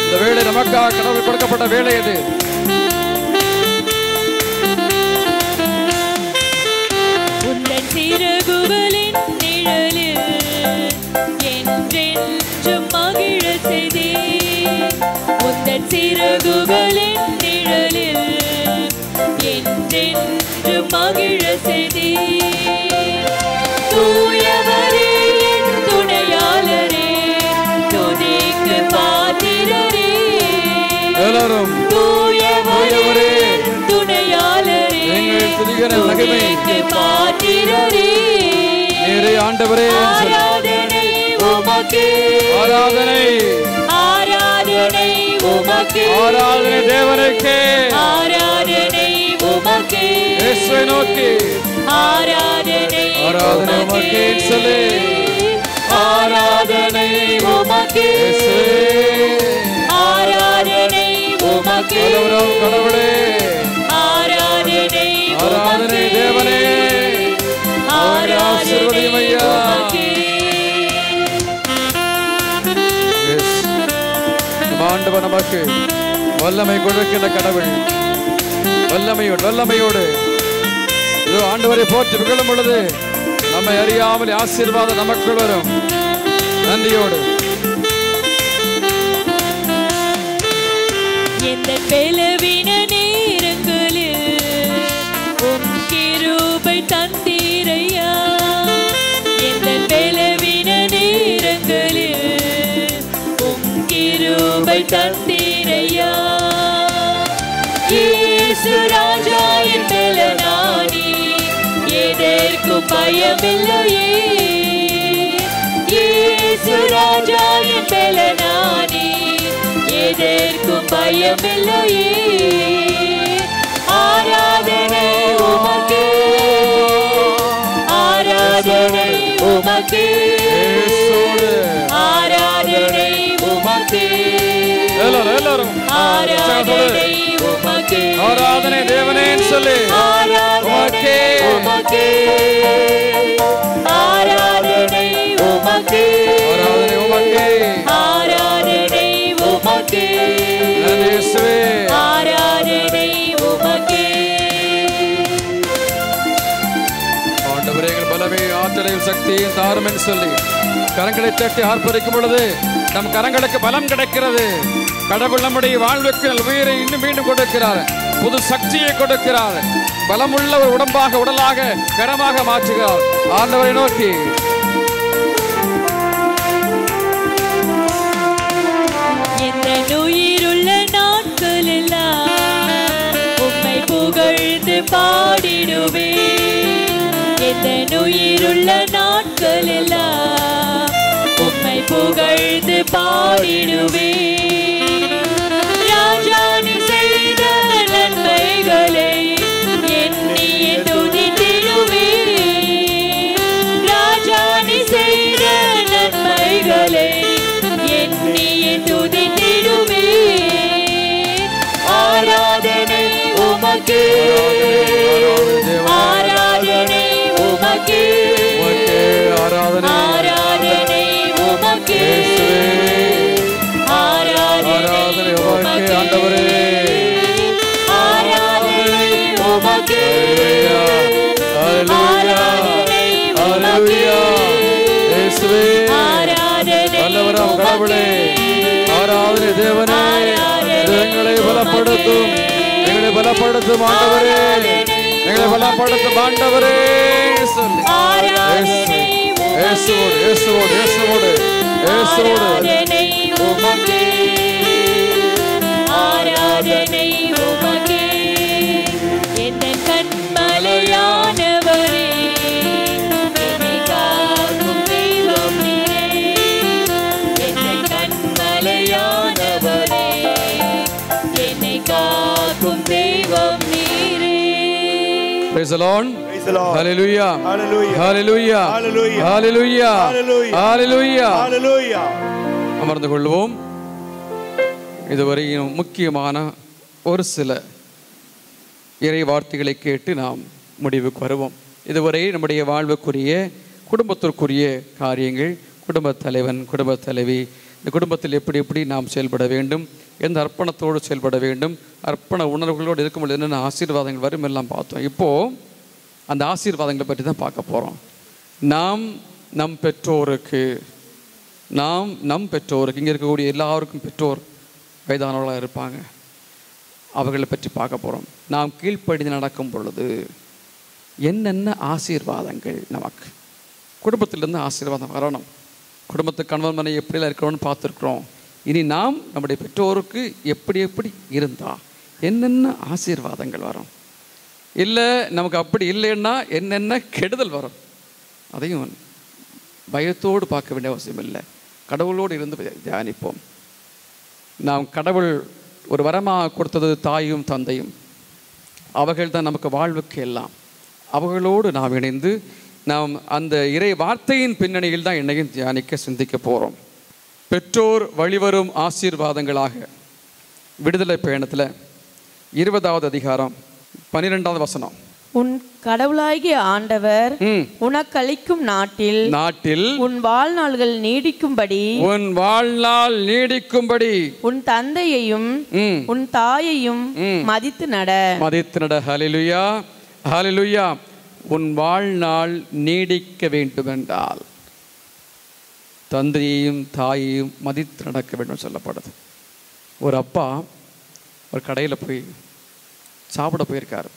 இந்த வேலை நமக்காக கடவுள் கொடுக்கப்பட்ட வேலை இது. உந்தன் சிறகுகளின் நிழலில் என்றென்றும் மகிழ செய்தே, உந்தன் சிறகுகளின் நிழலில் என்றென்றும் மகிழ செய்தே. தூயவரே என் துணையாளரே, துதிக்கு பாத்திரரே. எல்லாரும் தூயவரே துணையாளரே, துதிக்கு பாத்திரரே. நீரே ஆண்டவரே, ஆராதனை உமக்கே, ஆராதனை ஆராதனை உமக்கே, ஆராதனை தேவனுக்கே, ஆராதனை உமக்கே. இயேசுவை நோக்கி ஆராதனை ஆராதனை உமக்கே சொல்லு. ஆராதனை உமக்கே, ஆராதனை உமக்கே. கடவுளே, ஆராதனை ஆராதனை தேவனே, ஆராதனை உமக்கே. ஆண்டவர் நமக்கு வல்லமை கொடுக்கின்ற கடவுள். வல்லமையோடு இதோ ஆண்டவரை போற்றி புகழும் பொழுது நம்மை அறியாமல் ஆசீர்வாதம் நமக்குள் வரும். நன்றியோடு எந்த பலவீன நேரங்களில் உம் கிருபை தந்தீரையா, எந்த பலவீன நேரங்களில் உம் கிருபை தந்தீரையா. இயேசு ராஜா என் பலனானி, எதற்கும் பயமில்லையே. இயேசு ராஜா என் பலனானி, எதற்கும் பயமில்லையே. ஆராதனை உமக்கே, ஆராதனை உமக்கே, ஆராதனை உமக்கே, எல்லாரும் ஆராதனை உமக்கே, ஆராதனை தேவனே சொல்லி ஆராதனை உமக்கே, ஆராதனை உமக்கே, ஆராதனை உமக்கே, ஆராதனை உமக்கே, இயேசுவே ஆராதனை உமக்கே. ஆண்டவரே எங்கள் பலமே ஆற்றலையும் சக்தியும் தாரும் என்று சொல்லி கரங்களை தட்டி ஆர்ப்பரிக்கும் பொழுது நம் கரங்களுக்கு பலம் கிடைக்கிறது. கடவுள் நம்முடைய வாழ்வுக்கு உயிரை இன்னும் மீண்டும் கொடுக்கிறார், புது சக்தியை கொடுக்கிறார், பலமுள்ள ஒரு உடம்பாக உடலாக கரமாக மாற்றுகிறார். ஆண்டவரை நோக்கி எந்த உயிருள்ள நாட்கள் எல்லாம் உம்மை புகழ்ந்து பாடிடுவேன். எந்த உயிருள்ள நாட்கள் எல்லாம் உம்மை புகழ்ந்து பாடிடுவேன். ராஜா நீ செய்த நன்மைகளை எண்ணிய துதித்திடுவேன். ராஜா நீ செய்த நன்மைகளை எண்ணிய துதித்திடுவேன். ஆராதனை உமக்கே, ஆராதனை உமக்கே, ஆராதனை ஆராதனை உமக்கே, ஆராதனை உமக்கே, ஆண்டவரே ஆராதனை உமக்கே, ஆராதனை உமக்கே, இயேசுவே ஆராதனை வல்லவராம் கடவுளே, ஆராதனை தேவனே, எங்களை பலப்படுத்தும், எங்களை பலப்படுத்தும் ஆண்டவரே, எங்களை பலப்படுத்தும் ஆண்டவரே சொல்லி இயேசுவோடு இயேசுவோடு இயேசுவோடு இயேசுவோடு ஆராதனை உமக்கே, ஆராதனை உமக்கே. என் கண்மலையானவரே, என்னை காக்கும் தெய்வம் நீரே. என் கண்மலையானவரே, என்னை காக்கும் தெய்வம் நீரே. Praise the Lord. Praise the Lord. Hallelujah. Hallelujah. Hallelujah. Hallelujah. Hallelujah. Hallelujah. Hallelujah. Hallelujah. அமர்ந்து கொள்வோம். இதுவரை முக்கியமான ஒரு சில இறை வார்த்தைகளை கேட்டு நாம் முடிவுக்கு வருவோம். இதுவரை நம்முடைய வாழ்வுக்குரிய குடும்பத்திற்குரிய காரியங்கள், குடும்பத் தலைவன், குடும்பத் தலைவி, இந்த குடும்பத்தில் எப்படி எப்படி நாம் செயல்பட வேண்டும், எந்த அர்ப்பணத்தோடு செயல்பட வேண்டும், அர்ப்பண உணர்வுகளோடு இருக்கும்போது என்னென்ன ஆசீர்வாதங்கள் வரும் எல்லாம் பார்த்தோம். இப்போது அந்த ஆசீர்வாதங்களை பற்றி தான் பார்க்க போகிறோம். நம் பெற்றோருக்கு இங்கே இருக்கக்கூடிய எல்லாருக்கும் பெற்றோர் வயதானவர்களாக இருப்பாங்க. அவர்களை பற்றி பார்க்க போகிறோம். நாம் கீழ்ப்படிந்து நடக்கும் பொழுது என்னென்ன ஆசீர்வாதங்கள் நமக்கு குடும்பத்திலேருந்து ஆசீர்வாதம் வரணும். குடும்பத்து கணவன் மனை எப்படிலாம் இருக்கணும்னு பார்த்துருக்குறோம். இனி நாம் நம்முடைய பெற்றோருக்கு எப்படி எப்படி இருந்தால் என்னென்ன ஆசீர்வாதங்கள் வரும், இல்லை நமக்கு அப்படி இல்லைன்னா என்னென்ன கெடுதல் வரும், அதையும் பயத்தோடு பார்க்க வேண்டிய அவசியம் இல்லை. கடவுளோடு இருந்து தியானிப்போம். நாம் கடவுள் ஒரு வரமாக கொடுத்தது தாயும் தந்தையும். அவர்கள் தான் நமக்கு வாழ்வுக்கு எல்லாம். அவர்களோடு நாம் இணைந்து நாம் அந்த இறை வார்த்தையின் பின்னணியில் தான் என்னையும் தியானிக்க சிந்திக்க போகிறோம். பெற்றோர் வழிவரும் ஆசீர்வாதங்களாக விடுதலை பயணத்தில் 20வது அதிகாரம் 12வது வசனம். உன் கடவுளாகிய ஆண்டவர் உனக்களிக்கும் நாட்டில் உன் வாழ்நாள்கள் நீடிக்கும்படி உன் தந்தையையும் உன் தாயையும் மதித்து நட. ஹல்லேலூயா, ஹல்லேலூயா. உன் வாழ்நாள் நீடிக்க வேண்டுமென்றால் தந்தையையும் தாயையும் மதித்து நடக்க வேண்டும் சொல்லப்படுது. ஒரு அப்பா ஒரு கடையில் போய் சாப்பிட போயிருக்காரு.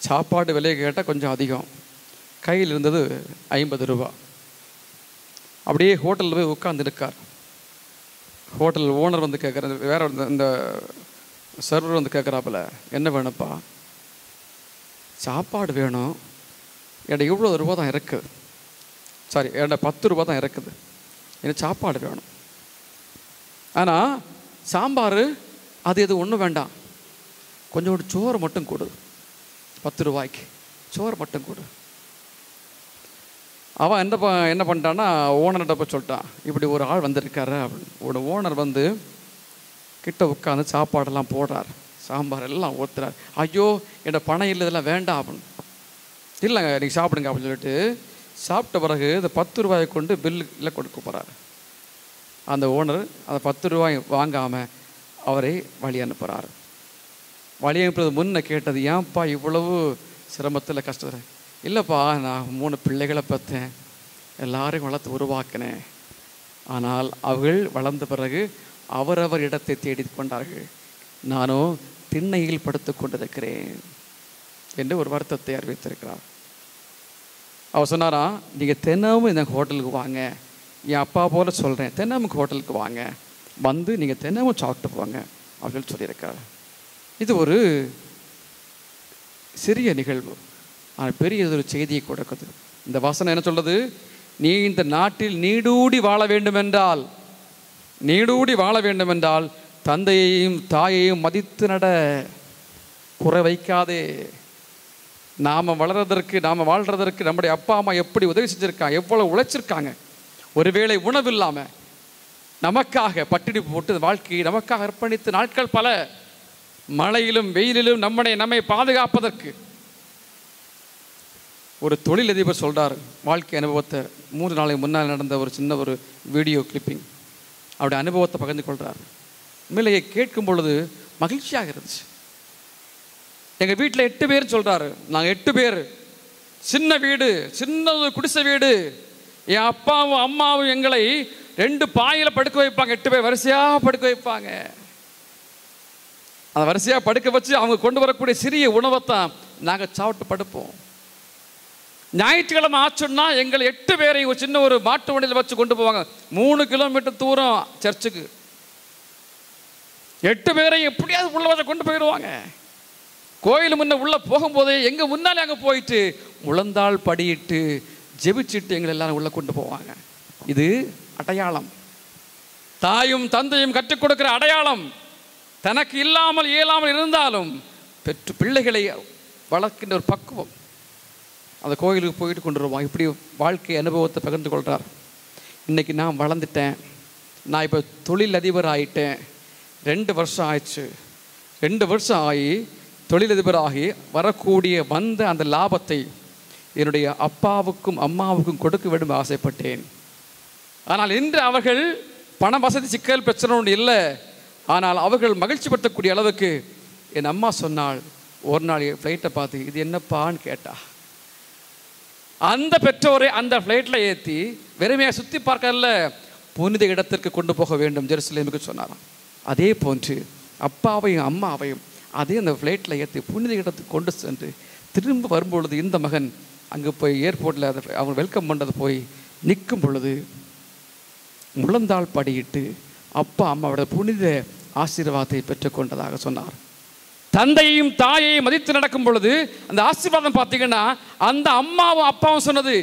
சாப்பாடு விலையை கேட்டால் கொஞ்சம் அதிகம். கையில் இருந்தது 50 ரூபா. அப்படியே ஹோட்டலில் போய் உட்காந்துருக்கார். ஹோட்டல் ஓனர் வந்து கேட்குற, வேற இந்த சர்வர் வந்து கேட்குறாப்புல, என்ன வேணும்ப்பா? சாப்பாடு வேணும். என்கிட்ட இவ்வளோ ரூபா தான் இருக்குது, சாரி என்கிட்ட 10 ரூபா தான் இருக்குது, எனக்கு சாப்பாடு வேணும். ஆனால் சாம்பார் அது எது ஒன்றும் வேண்டாம், கொஞ்சோண்டு சோறு மட்டும் கொடு, 10 ரூபாய்க்கு சோறு மட்டும் கொடு. அவன் என்ன பண்ணிட்டான்னா ஓனர்கிட்ட போய் சொல்லிட்டான், இப்படி ஒரு ஆள் வந்திருக்காரு அப்படின்னு. ஒரு ஓனர் வந்து கிட்ட உட்காந்து சாப்பாடெல்லாம் போடுறார், சாம்பார் எல்லாம் ஊற்றுறார். ஐயோ என்னோட பணம் இல்லை, இதெல்லாம் வேண்டாம் அப்படின்னு. இல்லைங்க நீங்கள் சாப்பிடுங்க அப்படின்னு சொல்லிட்டு சாப்பிட்ட பிறகு இந்த 10 ரூபாயை கொண்டு பில்லில் கொடுக்க போகிறார். அந்த ஓனர் அந்த 10 ரூபாய் வாங்காமல் அவரை வழி அனுப்புகிறார். வழி அனுப்புறது முன்ன கேட்டது, ஏன்ப்பா இவ்வளவு சிரமத்தில் கஷ்டம்? இல்லைப்பா, நான் 3 பிள்ளைகளை பார்த்தேன், எல்லாரையும் வளர்த்து உருவாக்கினேன். ஆனால் அவர்கள் வளர்ந்த பிறகு அவரவர் இடத்தை தேடி கொண்டார்கள், நானும் திண்ணையில் படுத்து கொண்டிருக்கிறேன் என்று ஒரு வருத்தத்தை அறிவித்திருக்கிறார். அவர் சொன்னாரா, நீங்கள் தினமும் இந்த ஹோட்டலுக்கு வாங்க, என் அப்பா போல சொல்கிறேன், தினமும் ஹோட்டலுக்கு வாங்க, வந்து நீங்கள் தினமும் சாப்பிட்டு போங்க அப்படின்னு சொல்லியிருக்கார். இது ஒரு சிறிய நிகழ்வு, ஆனால் பெரிய ஒரு செய்தியை கொடுக்குது. இந்த வசனம் என்ன சொல்றது? நீ இந்த நாட்டில் நீடூடி வாழ வேண்டுமென்றால், நீடூடி வாழ வேண்டுமென்றால் தந்தையையும் தாயையும் மதித்து நட, குறை வைக்காதே. நாம் வாழ்கிறதற்கு நம்முடைய அப்பா அம்மா எப்படி உதவி செஞ்சுருக்காங்க, எவ்வளோ உழைச்சிருக்காங்க. ஒருவேளை உணவு இல்லாமல் நமக்காக பட்டினி போட்டு வாழ்க்கையை நமக்காக அர்ப்பணித்த நாட்கள் பல. மழையிலும் வெயிலிலும் நம்மை பாதுகாப்பதற்கு. ஒரு தொழிலதிபர் சொல்கிறார் வாழ்க்கை அனுபவத்தை. 3 நாளைக்கு முன்னால் நடந்த ஒரு சின்ன ஒரு வீடியோ கிளிப்பிங், அவருடைய அனுபவத்தை பகிர்ந்து கொள்கிறார். உண்மையிலேயே கேட்கும் பொழுது மகிழ்ச்சியாக இருந்துச்சு. எங்கள் வீட்டில் 8 பேர் சொல்கிறாரு, நாங்கள் 8 பேர், சின்ன வீடு, சின்ன குடிசை வீடு. என் அப்பாவும் அம்மாவும் எங்களை 2 பாயில் படுக்க வைப்பாங்க, 8 பேர் வரிசையாக படுக்க வைப்பாங்க. அந்த வரிசையாக படுக்க வச்சு அவங்க கொண்டு வரக்கூடிய சிறிய உணவைத்தான் நாங்கள் சாப்பிட்டு படுப்போம். ஞாயிற்றுக்கிழமை ஆச்சுன்னா எங்களை 8 பேரை ஒரு சின்ன ஒரு மாட்டு வண்டியில் வச்சு கொண்டு போவாங்க, 3 கிலோமீட்டர் தூரம் சர்ச்சுக்கு. 8 பேரை எப்படியாவது உள்ள வச்சு கொண்டு போயிடுவாங்க. கோயில் முன்ன உள்ள போகும்போதே எங்க முன்னாலே அங்கே போயிட்டு முழந்தாள் படியிட்டு ஜெபிச்சுட்டு எங்களை எல்லாரும் உள்ள கொண்டு போவாங்க. இது அடையாளம், தாயும் தந்தையும் கற்றுக் கொடுக்கிற அடையாளம். தனக்கு இயலாமல் இருந்தாலும் பெற்று பிள்ளைகளை வளர்க்கின்ற ஒரு பக்குவம். அந்த கோயிலுக்கு போயிட்டு கொண்டு வருவான். இப்படி வாழ்க்கை அனுபவத்தை பகிர்ந்து கொள்கிறார். இன்றைக்கி நான் வளர்ந்துட்டேன், நான் இப்போ தொழில் அதிபர் ஆகிட்டேன், 2 வருஷம் ஆயிடுச்சு. 2 வருஷம் ஆகி தொழிலதிபராகி வந்த அந்த லாபத்தை என்னுடைய அப்பாவுக்கும் அம்மாவுக்கும் கொடுக்க வேண்டும் ஆசைப்பட்டேன். ஆனால் இன்று அவர்கள் பண வசதி சிக்கல் பிரச்சனை ஒன்று இல்லை. ஆனால் அவர்கள் மகிழ்ச்சி படுத்தக்கூடிய அளவுக்கு என் அம்மா சொன்னாள், ஒரு நாள் ஃப்ளைட்டை பார்த்து, இது என்னப்பான்னு கேட்டா. அந்த பெற்றோரை அந்த ஃப்ளைட்டில் ஏற்றி வெறுமையாக சுற்றி பார்க்கல, புனித இடத்திற்கு கொண்டு போக வேண்டும் ஜெருசலேமுக்கு சொன்னாராம். அதே போன்று அப்பாவையும் அம்மாவையும் அதே அந்த ஃப்ளைட்டில் ஏற்றி புனித இடத்துக்கு கொண்டு சென்று திரும்ப வரும்பொழுது இந்த மகன் அங்கே போய் ஏர்போர்ட்டில் அவங்க வெல்கம் பண்ணுறது போய் நிற்கும் பொழுது முழந்தாள் படியிட்டு அப்பா அம்மாவோட புனித ஆசீர்வாதத்தை பெற்றுக்கொண்டதாக சொன்னார். தந்தையும் தாயையும் மதித்து நடக்கும் பொழுது அந்த ஆசீர்வாதம் பார்த்தீங்கன்னா அந்த அம்மாவும் அப்பாவும் சொன்னது,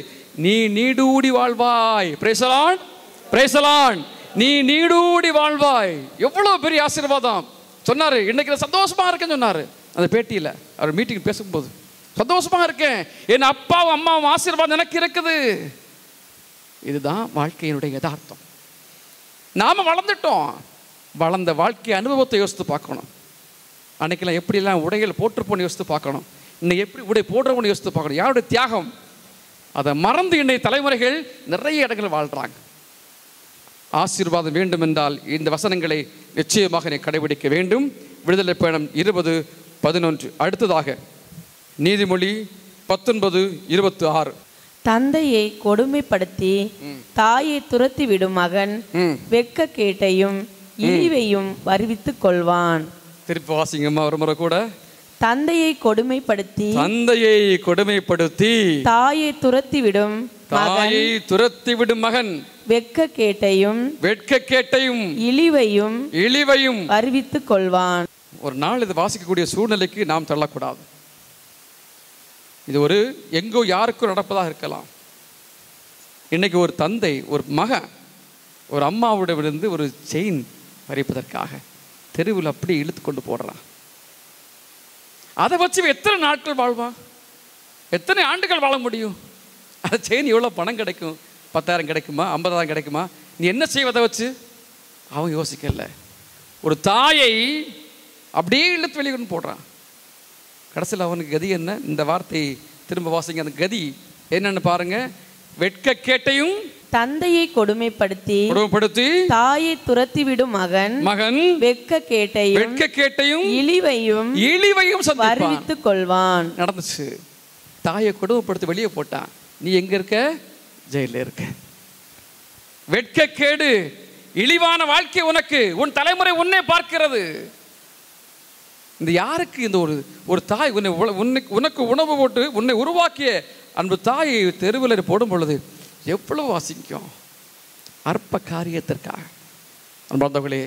நீ நீடூடி வாழ்வாய். Price the Lord, price the Lord. நீ நீடூடி வாழ்வாய். எவ்வளோ பெரிய ஆசீர்வாதம் சொன்னார். இன்னைக்கு சந்தோஷமா இருக்கேன்னு சொன்னார் அந்த பேட்டியில். அவர் மீட்டிங் பேசும்போது சந்தோஷமா இருக்கேன், என் அப்பாவும் அம்மாவும் ஆசீர்வாதம் எனக்கு இருக்குது. இதுதான் வாழ்க்கையினுடைய யதார்த்தம். நாம வளர்ந்துட்டோம், வளர்ந்த வாழ்க்கை அனுபவத்தை யோசித்து பார்க்கணும். அன்னைக்கெல்லாம் எப்படிலாம் உடைகள் போட்டிருப்போன்னு யோசித்து பார்க்கணும். இன்னைக்கு எப்படி உடை போடுறவன்னு யோசித்து பார்க்கணும். யாருடைய தியாகம் அதை மறந்து இன்னைக்கு தலைமுறைகள் நிறைய இடங்கள் வாழ்கிறாங்க. ஆசீர்வாதம் வேண்டும் என்றால் இந்த வசனங்களை நிச்சயமாக நீ கடைபிடிக்க வேண்டும். விடுதலை பயணம் 20:11. அடுத்ததாக நீதிமொழி 19:26. தந்தையை கொடுமைப்படுத்தி தாயை துரத்தி விடும் மகன் வெட்க கேட்டையும் இழிவையும் வருவித்துக் கொள்வான். திருப்பி வாசிங்கம்மா ஒரு முறை கூட. தந்தையை கொடுமைப்படுத்தி தாயை துரத்தி விடும் மகன் வெட்க கேட்டையும் இழிவையும் வருவித்துக் கொள்வான். ஒரு நாள் இது வாசிக்கக்கூடிய சூழ்நிலைக்கு நாம் தள்ளக்கூடாது. இது ஒரு எங்கோ யாருக்கும் நடப்பதாக இருக்கலாம். இன்னைக்கு ஒரு தந்தை, ஒரு மகன், ஒரு அம்மாவோட விழுந்து ஒரு செயின் பறிப்பதற்காக தெருவில் அப்படி இழுத்து கொண்டு போடுறான். அதை வச்சு எத்தனை நாட்கள் வாழ்வான்? எத்தனை ஆண்டுகள் வாழ முடியும்? அதை செய்ய எவ்வளோ பணம் கிடைக்கும்? 10,000 கிடைக்குமா? 50,000 கிடைக்குமா? நீ என்ன செய்வதை வச்சு? அவன் யோசிக்கல. ஒரு தாயை அப்படியே இழுத்து வெளியே கொண்டு போடுறான். கடைசியில் அவனுக்கு கதி என்ன? இந்த வார்த்தை திரும்ப வாசிங்க. அந்த கதி என்னன்னு பாருங்க. வெட்க கேட்டையும் தந்தையை கொடுமைப்படுத்தி தாயை துரத்திவிடும் மகன் வெட்க கேட்டையும் இழிவையும் வருவித்துக் கொள்வான். நடந்துச்சு. தாயை கொடுமைப்படுத்தி வெளியே போட்டான். நீ எங்க இருக்க? ஜெயில இருக்க. வெட்க கேடு, இழிவான வாழ்க்கை உனக்கு. உன் தலைமுறை உன்னை பார்க்கிறது. இந்த யாருக்கு இந்த ஒரு தாய் உனக்கு உணவு போட்டு உன்னை உருவாக்கிய அன்பு தாயை தெருவில் போடும் பொழுது எவ்வளவு வாசிக்கும் அற்ப காரியத்திற்காக. அன்பார்ந்தவர்களே,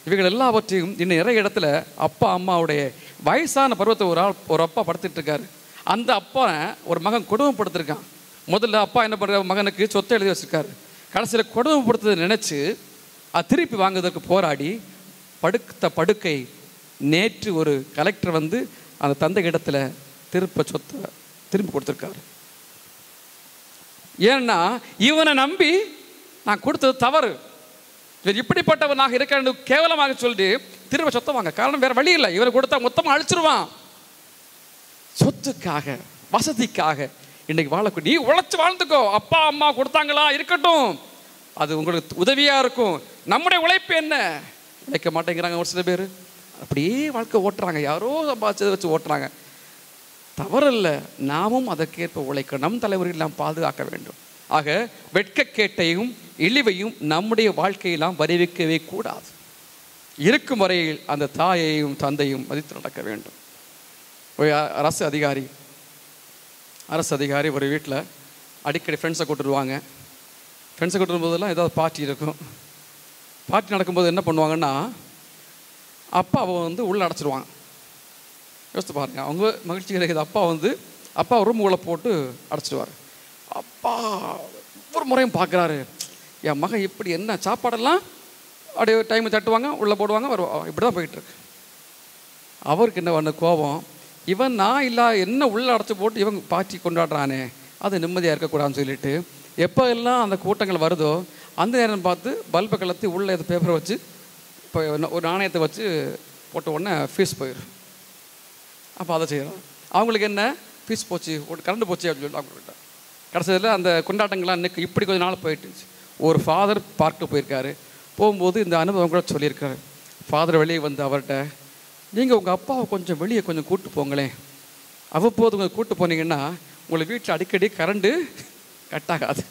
இவைகள் எல்லாவற்றையும் இன்னும் நிறைய இடத்துல அப்பா அம்மாவுடைய வயசான பருவத்தை ஒரு அப்பா படுத்துட்டு இருக்காரு. அந்த அப்பா ஒரு மகன் கொடுமைப்படுத்திருக்கான். முதல்ல அப்பா என்ன பண்ணுற, மகனுக்கு சொத்தை எழுதி வச்சிருக்காரு. கடைசியில் கொடுமைப்படுத்துறதை நினச்சி அது திருப்பி வாங்குவதற்கு போராடி படுக்கை நேற்று ஒரு கலெக்டர் வந்து அந்த தந்தை இடத்துல சொத்தை திருப்பி கொடுத்துருக்காரு. ஏன்னா இவனை நம்பி நான் கொடுத்தது தவறு, இவர் இப்படிப்பட்டவனாக இருக்க கேவலமாக சொல்லிட்டு திரும்ப சொத்தை வாங்க. காரணம் வேற வழி இல்லை. இவனை கொடுத்தா மொத்தமாக அழிச்சிருவான். சொத்துக்காக, வசதிக்காக இன்னைக்கு வாழக்கூடிய நீ உழைச்சி வாழ்ந்துக்கோ. அப்பா அம்மா கொடுத்தாங்களா இருக்கட்டும், அது உங்களுக்கு உதவியாக இருக்கும். நம்முடைய உழைப்பு என்ன? உழைக்க மாட்டேங்கிறாங்க ஒரு சில பேர். அப்படியே வாழ்க்கை ஓட்டுறாங்க. யாரோ சம்பாதிச்சதை வச்சு ஓட்டுறாங்க. தவறில்லை. நாமும் அதற்கேற்ப உழைக்க நம் தலைவர்கள் நாம் பாதுகாக்க வேண்டும். ஆக வெட்க கேட்டையும் இழிவையும் நம்முடைய வாழ்க்கையெல்லாம் வருவிக்கவே கூடாது. இருக்கும் வரையில் அந்த தாயையும் தந்தையும் மதித்து நடக்க வேண்டும். ஒரு அரசு அதிகாரி ஒரு வீட்டில் அடிக்கடி ஃப்ரெண்ட்ஸை கூட்டுருவாங்க. ஃப்ரெண்ட்ஸை கூட்டுரும் போதெல்லாம் ஏதாவது பார்ட்டி இருக்கும். பார்ட்டி நடக்கும்போது என்ன பண்ணுவாங்கன்னா, அப்பாவை வந்து உள்ளே அடைச்சிடுவாங்க. யோசித்து பாருங்க, அவங்க மகிழ்ச்சி கிடைக்கிது. அப்பா ரூமுக்குள்ளே போட்டு அடைச்சிடுவார். அப்பா ஒவ்வொரு முறையும் பார்க்குறாரு, என் மகன் இப்படி என்ன சாப்பாடெல்லாம் அப்படியே டைமை தட்டுவாங்க, உள்ளே போடுவாங்க, வருவாங்க. இப்படி தான் போயிட்டுருக்கு. அவருக்கு என்ன பண்ண கோபம், இவன் நான் இல்லை என்ன உள்ளே அடைச்சி போட்டு இவன் பார்ட்டி கொண்டாடுறானே, அது நிம்மதியாக இருக்கக்கூடாதுன்னு சொல்லிட்டு எப்போ எல்லாம் அந்த கூட்டங்கள் வருதோ அந்த நேரம் பார்த்து பல்பை கலத்தி உள்ளே எது பேப்பரை வச்சு இப்போ ஒரு நாணயத்தை வச்சு போட்ட உடனே ஃபீஸ் போயிடும். அப்போ அதை செய்கிறோம். அவங்களுக்கு என்ன, ஃபீஸ் போச்சு, கரண்ட் போச்சு அப்படின்னு சொல்லிட்டு அவங்க கிட்ட கடைசியில் அந்த கொண்டாட்டங்கள்லாம் இன்னைக்கு இப்படி கொஞ்சம் நாள் போயிட்டுச்சு. ஒரு ஃபாதர் பார்க்கு போயிருக்காரு. போகும்போது இந்த அனுபவம் கூட சொல்லியிருக்காரு. ஃபாதர் வெளியே வந்து அவர்கிட்ட, நீங்கள் உங்கள் அப்பாவை கொஞ்சம் வெளியே கொஞ்சம் கூப்பிட்டு போங்களேன், அவ்வப்போது உங்களை கூப்பிட்டு போனீங்கன்னா உங்களை வீட்டில் அடிக்கடி கரண்டு கட் ஆகாது.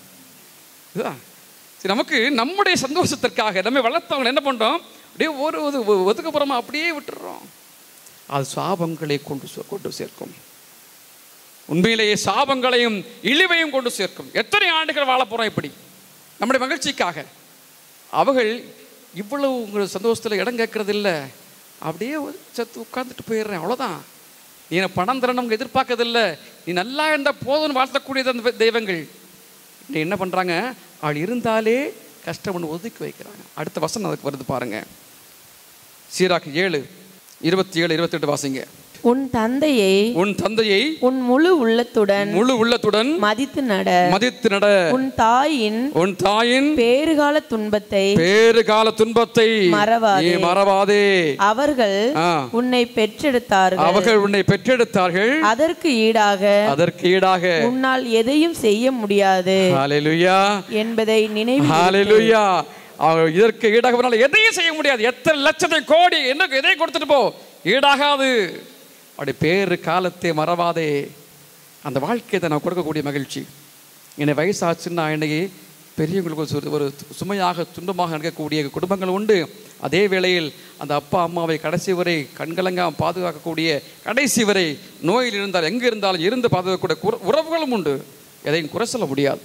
இதுதான் சரி. நமக்கு நம்முடைய சந்தோஷத்திற்காக நம்ம வளர்த்தவங்களை என்ன பண்ணுறோம், அப்படியே ஒரு ஒதுக்கப்புறமா அப்படியே விட்டுடுறோம். அது சாபங்களை கொண்டு சேர்க்கும். உண்மையிலேயே சாபங்களையும் இழிவையும் கொண்டு சேர்க்கும். எத்தனை ஆண்டுகள் வாழ போகிறோம் இப்படி நம்முடைய மகிழ்ச்சிக்காக. அவர்கள் இவ்வளவு உங்கள் சந்தோஷத்தில் இடம் கேட்கறது இல்லை, அப்படியே சத்து உட்காந்துட்டு போயிடுறேன், அவ்வளோதான். நீ பணம் தரணும் எதிர்பார்க்கறதில்லை, நீ நல்லா இருந்தால் போதும்னு வாழ்த்தக்கூடியது அந்த தெய்வங்கள். நீ என்ன பண்ணுறாங்க, அவள் இருந்தாலே கஷ்டம் ஒன்று ஒதுக்கி வைக்கிறாங்க. அடுத்த வசனம் அதுக்கு வருது பாருங்க. சீராக்கு 7:27-28 வாசிங்க. உன் தந்தையை உன் முழு உள்ளத்துடன் மதித்து நட. உன் தாயின் பேறுகால துன்பத்தை மறவாதே. அவர்கள் உன்னை பெற்றெடுத்தார்கள். அதற்கு ஈடாக உன்னால் எதையும் செய்ய முடியாது என்பதை நினைவு. இதற்கு ஈடாக எதையும் செய்ய முடியாது. எத்தனை லட்சத்தை கோடி என்ன எதையும் கொடுத்துட்டு போ, ஈடாகாது. அப்படி பேரு காலத்தை மறவாதே. அந்த வாழ்க்கையை தான் நான் கொடுக்கக்கூடிய மகிழ்ச்சி. என்னை வயசாச்சுன்னா இன்னைக்கு பெரியவங்களுக்கு ஒரு சுமையாக துன்பமாக நடக்கக்கூடிய குடும்பங்கள் உண்டு. அதே வேளையில் அந்த அப்பா அம்மாவை கடைசி வரை கண்கலங்காமல் பாதுகாக்கக்கூடிய, கடைசி வரை நோயில் இருந்தால் எங்கே இருந்தாலும் இருந்து பாதுகாக்கக்கூடிய உறவுகளும் உண்டு. எதையும் குறை சொல்ல முடியாது.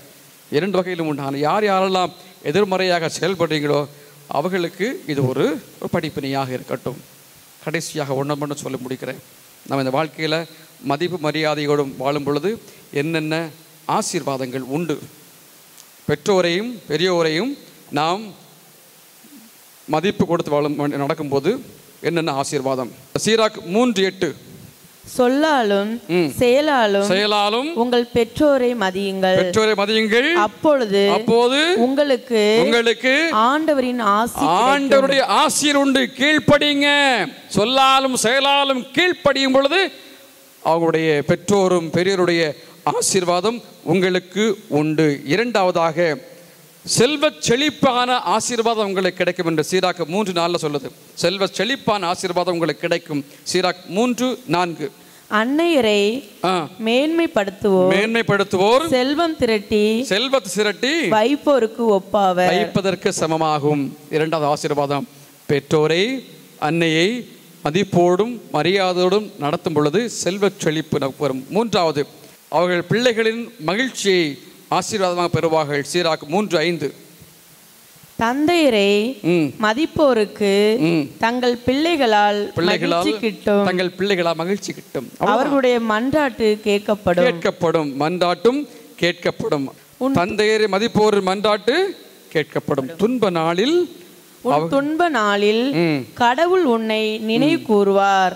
2 வகையிலும் உண்டு. ஆனால் யாரெல்லாம் எதிர்மறையாக செயல்படுறீங்களோ அவர்களுக்கு இது ஒரு படிப்பினையாக இருக்கட்டும். கடைசியாக ஒன்று சொல்ல முடிக்கிறேன். நம்ம இந்த வாழ்க்கையில் மதிப்பு மரியாதையோடும் வாழும் பொழுது என்னென்ன ஆசீர்வாதங்கள் உண்டு. பெற்றோரையும் பெரியோரையும் நாம் மதிப்பு கொடுத்து வாழும் நடக்கும்போது என்னென்ன ஆசீர்வாதம்? சீராக் 3:8. சொல்லாலும் செயலாலும் உங்கள் பெற்றோரை மதியுங்கள், அப்போது உங்களுக்கு ஆண்டவருடைய ஆசீர் உண்டு. கீழ்ப்படியுங்க. சொல்லாலும் செயலாலும் கீழ்ப்படியும் பொழுது அவங்களுடைய பெற்றோரும் பெரியோருடைய ஆசீர்வாதம் உங்களுக்கு உண்டு. இரண்டாவதாக, செல்வ செழிப்பான ஆசீர்வாதம் உங்களுக்கு கிடைக்கும் என்று சீராக் 3:4 சொல்லுது. செல்வ செழிப்பான ஆசீர்வாதம் உங்களுக்கு கிடைக்கும். சீராக் 3:4. அன்னையரை மேன்மைப்படுத்துவோர் செல்வம் திரட்டி வைப்போருக்கு ஒப்பாவர், வைப்பதற்கு சமமாகும். இரண்டாவது ஆசீர்வாதம், பெற்றோரை அன்னையை மதிப்போடும் மரியாதையோடும் நடத்தும் பொழுது செல்வ செழிப்பு வரும். மூன்றாவது, அவர்கள் பிள்ளைகளின் மகிழ்ச்சியை ஆசீர்வாதமாக பெறுவார்கள். சீராக் 3:5. தந்தையரை மதிப்போருக்கு தங்கள் பிள்ளைகளால் மகிழ்ச்சி கிட்டும். அவர்களுடைய மன்றாட்டு கேட்கப்படும். மன்றாட்டும் கேட்கப்படும். தந்தையரை மதிப்போர் மன்றாட்டு கேட்கப்படும். துன்ப நாளில் கடவுள் உன்னை நினைவு கூறுவார்.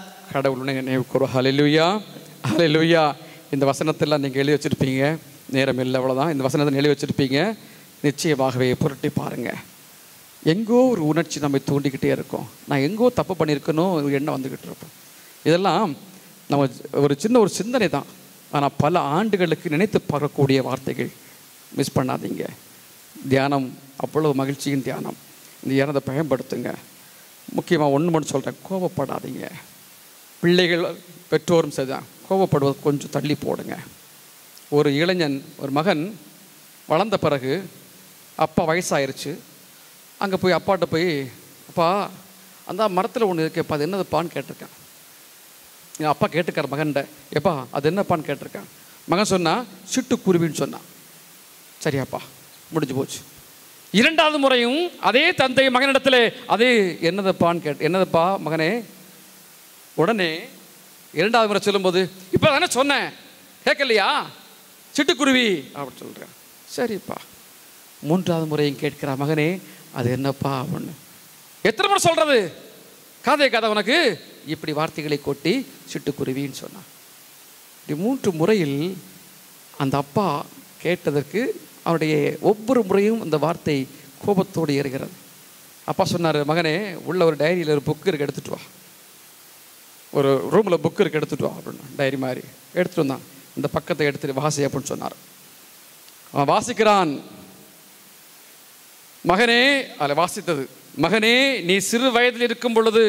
ஹல்லேலூயா, ஹல்லேலூயா. இந்த வசனத்தெல்லாம் நீங்கள் எழுதி வச்சிருப்பீங்க. நேரம் இல்லை, அவ்வளோதான். இந்த வசனத்தை எழுதி வச்சிருப்பீங்க. நிச்சயமாகவே புரட்டி பாருங்க. எங்கோ ஒரு உணர்ச்சி நம்மை தூண்டிக்கிட்டே இருக்கும். நான் எங்கோ தப்பு பண்ணியிருக்கணும் ஒரு எண்ணம் வந்துக்கிட்டு இருப்போம். இதெல்லாம் நம்ம ஒரு சிந்தனை தான். ஆனால் பல ஆண்டுகளுக்கு நினைத்து பார்க்கக்கூடிய வார்த்தைகள். மிஸ் பண்ணாதீங்க. தியானம் அவ்வளவு மகிழ்ச்சியின் தியானம். இந்த தியானத்தை பயன்படுத்துங்க. முக்கியமாக ஒன்று மட்டும் சொல்கிறேன், கோபப்படாதீங்க. பிள்ளைகள் பெற்றோரும் சரிதான், கோபப்படுவது கொஞ்சம் தள்ளி போடுங்க. ஒரு இளைஞன், ஒரு மகன் வளர்ந்த பிறகு அப்பா வயசாயிருச்சு. அங்கே போய் அப்பாட்ட போய், அப்பா அந்த மரத்தில் ஒன்று இருக்கேப்பா, அது என்னதுப்பான்னு கேட்டிருக்கேன். என் அப்பா கேட்டுக்கார் மகன்கிட்ட, எப்பா அது என்னப்பான்னு கேட்டிருக்கேன். மகன் சொன்னான், சிட்டுக்குருவின்னு சொன்னான். சரியாப்பா, முடிஞ்சு போச்சு. இரண்டாவது முறையும் அதே தந்தை மகனிடத்தில் அதே என்னதுப்பா மகனே. உடனே இரண்டாவது முறை சொல்லும்போது, இப்போ தானே சொன்னேன் கேட்கலையா, சிட்டுக்குருவி அப்படின்னு சொல்கிறேன். சரிப்பா. மூன்றாவது முறையும் கேட்கிறா, மகனே அது என்னப்பா அப்படின்னு. எத்தனை முறை சொல்கிறது, காதை உனக்கு, இப்படி வார்த்தைகளை கொட்டி சிட்டுக்குருவின்னு சொன்னான். இப்படி 3 முறையில் அந்த அப்பா கேட்டதற்கு அவருடைய ஒவ்வொரு முறையும் அந்த வார்த்தை கோபத்தோடு ஏறுகிறது. அப்பா சொன்னார், மகனே உள்ள ஒரு டைரியில் ஒரு புக்கு இருக்கு, எடுத்துகிட்டு வா. ஒரு ரூமில் புக்கு இருக்கு, எடுத்துகிட்டு வா அப்படின்னு. டைரி மாதிரி எடுத்துகிட்டு வந்தான். இந்த பக்கத்தை எடுத்துட்டு வாசி அப்படின்னு சொன்னார். அவன் வாசிக்கிறான். மகனே, அதில் வாசித்தது, மகனே நீ சிறு வயதில் இருக்கும் பொழுது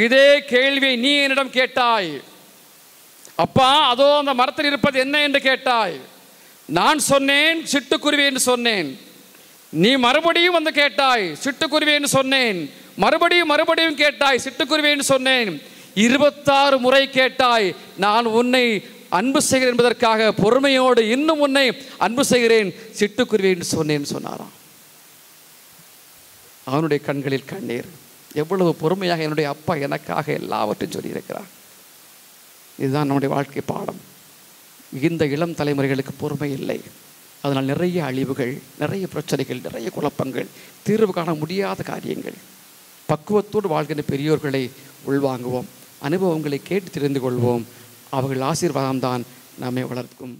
இதே கேள்வியை நீ என்னிடம் கேட்டாய். அப்பா அதோ அந்த மரத்தில் இருப்பது என்ன என்று கேட்டாய். நான் சொன்னேன் சிட்டுக்குருவி என்று சொன்னேன். நீ மறுபடியும் வந்து கேட்டாய், சிட்டுக்குருவி என்று சொன்னேன். மறுபடியும் கேட்டாய், சிட்டுக்குருவி என்று சொன்னேன். 26 முறை கேட்டாய். நான் உன்னை அன்பு செய்கிறேன் என்பதற்காக பொறுமையோடு இன்னும் உன்னை அன்பு செய்கிறேன், சிட்டுக்குருவி என்று சொன்னேன் சொன்னாராம். அவனுடைய கண்களில் கண்ணீர். எவ்வளவு பொறுமையாக என்னுடைய அப்பா எனக்காக எல்லாவற்றையும் சொல்லியிருக்கிறார். இதுதான் நம்முடைய வாழ்க்கை பாடம். இந்த இளம் தலைமுறைகளுக்கு பொறுமை இல்லை. அதனால் நிறைய அழிவுகள், நிறைய பிரச்சனைகள், நிறைய குழப்பங்கள், தீர்வு காண முடியாத காரியங்கள். பக்குவத்தோடு வாழ்கின்ற பெரியோர்களை உள்வாங்குவோம். அனுபவங்களை கேட்டு தெரிந்து கொள்வோம். அவர்கள் ஆசீர்வாதம்தான் நம்மை வளர்க்கும்.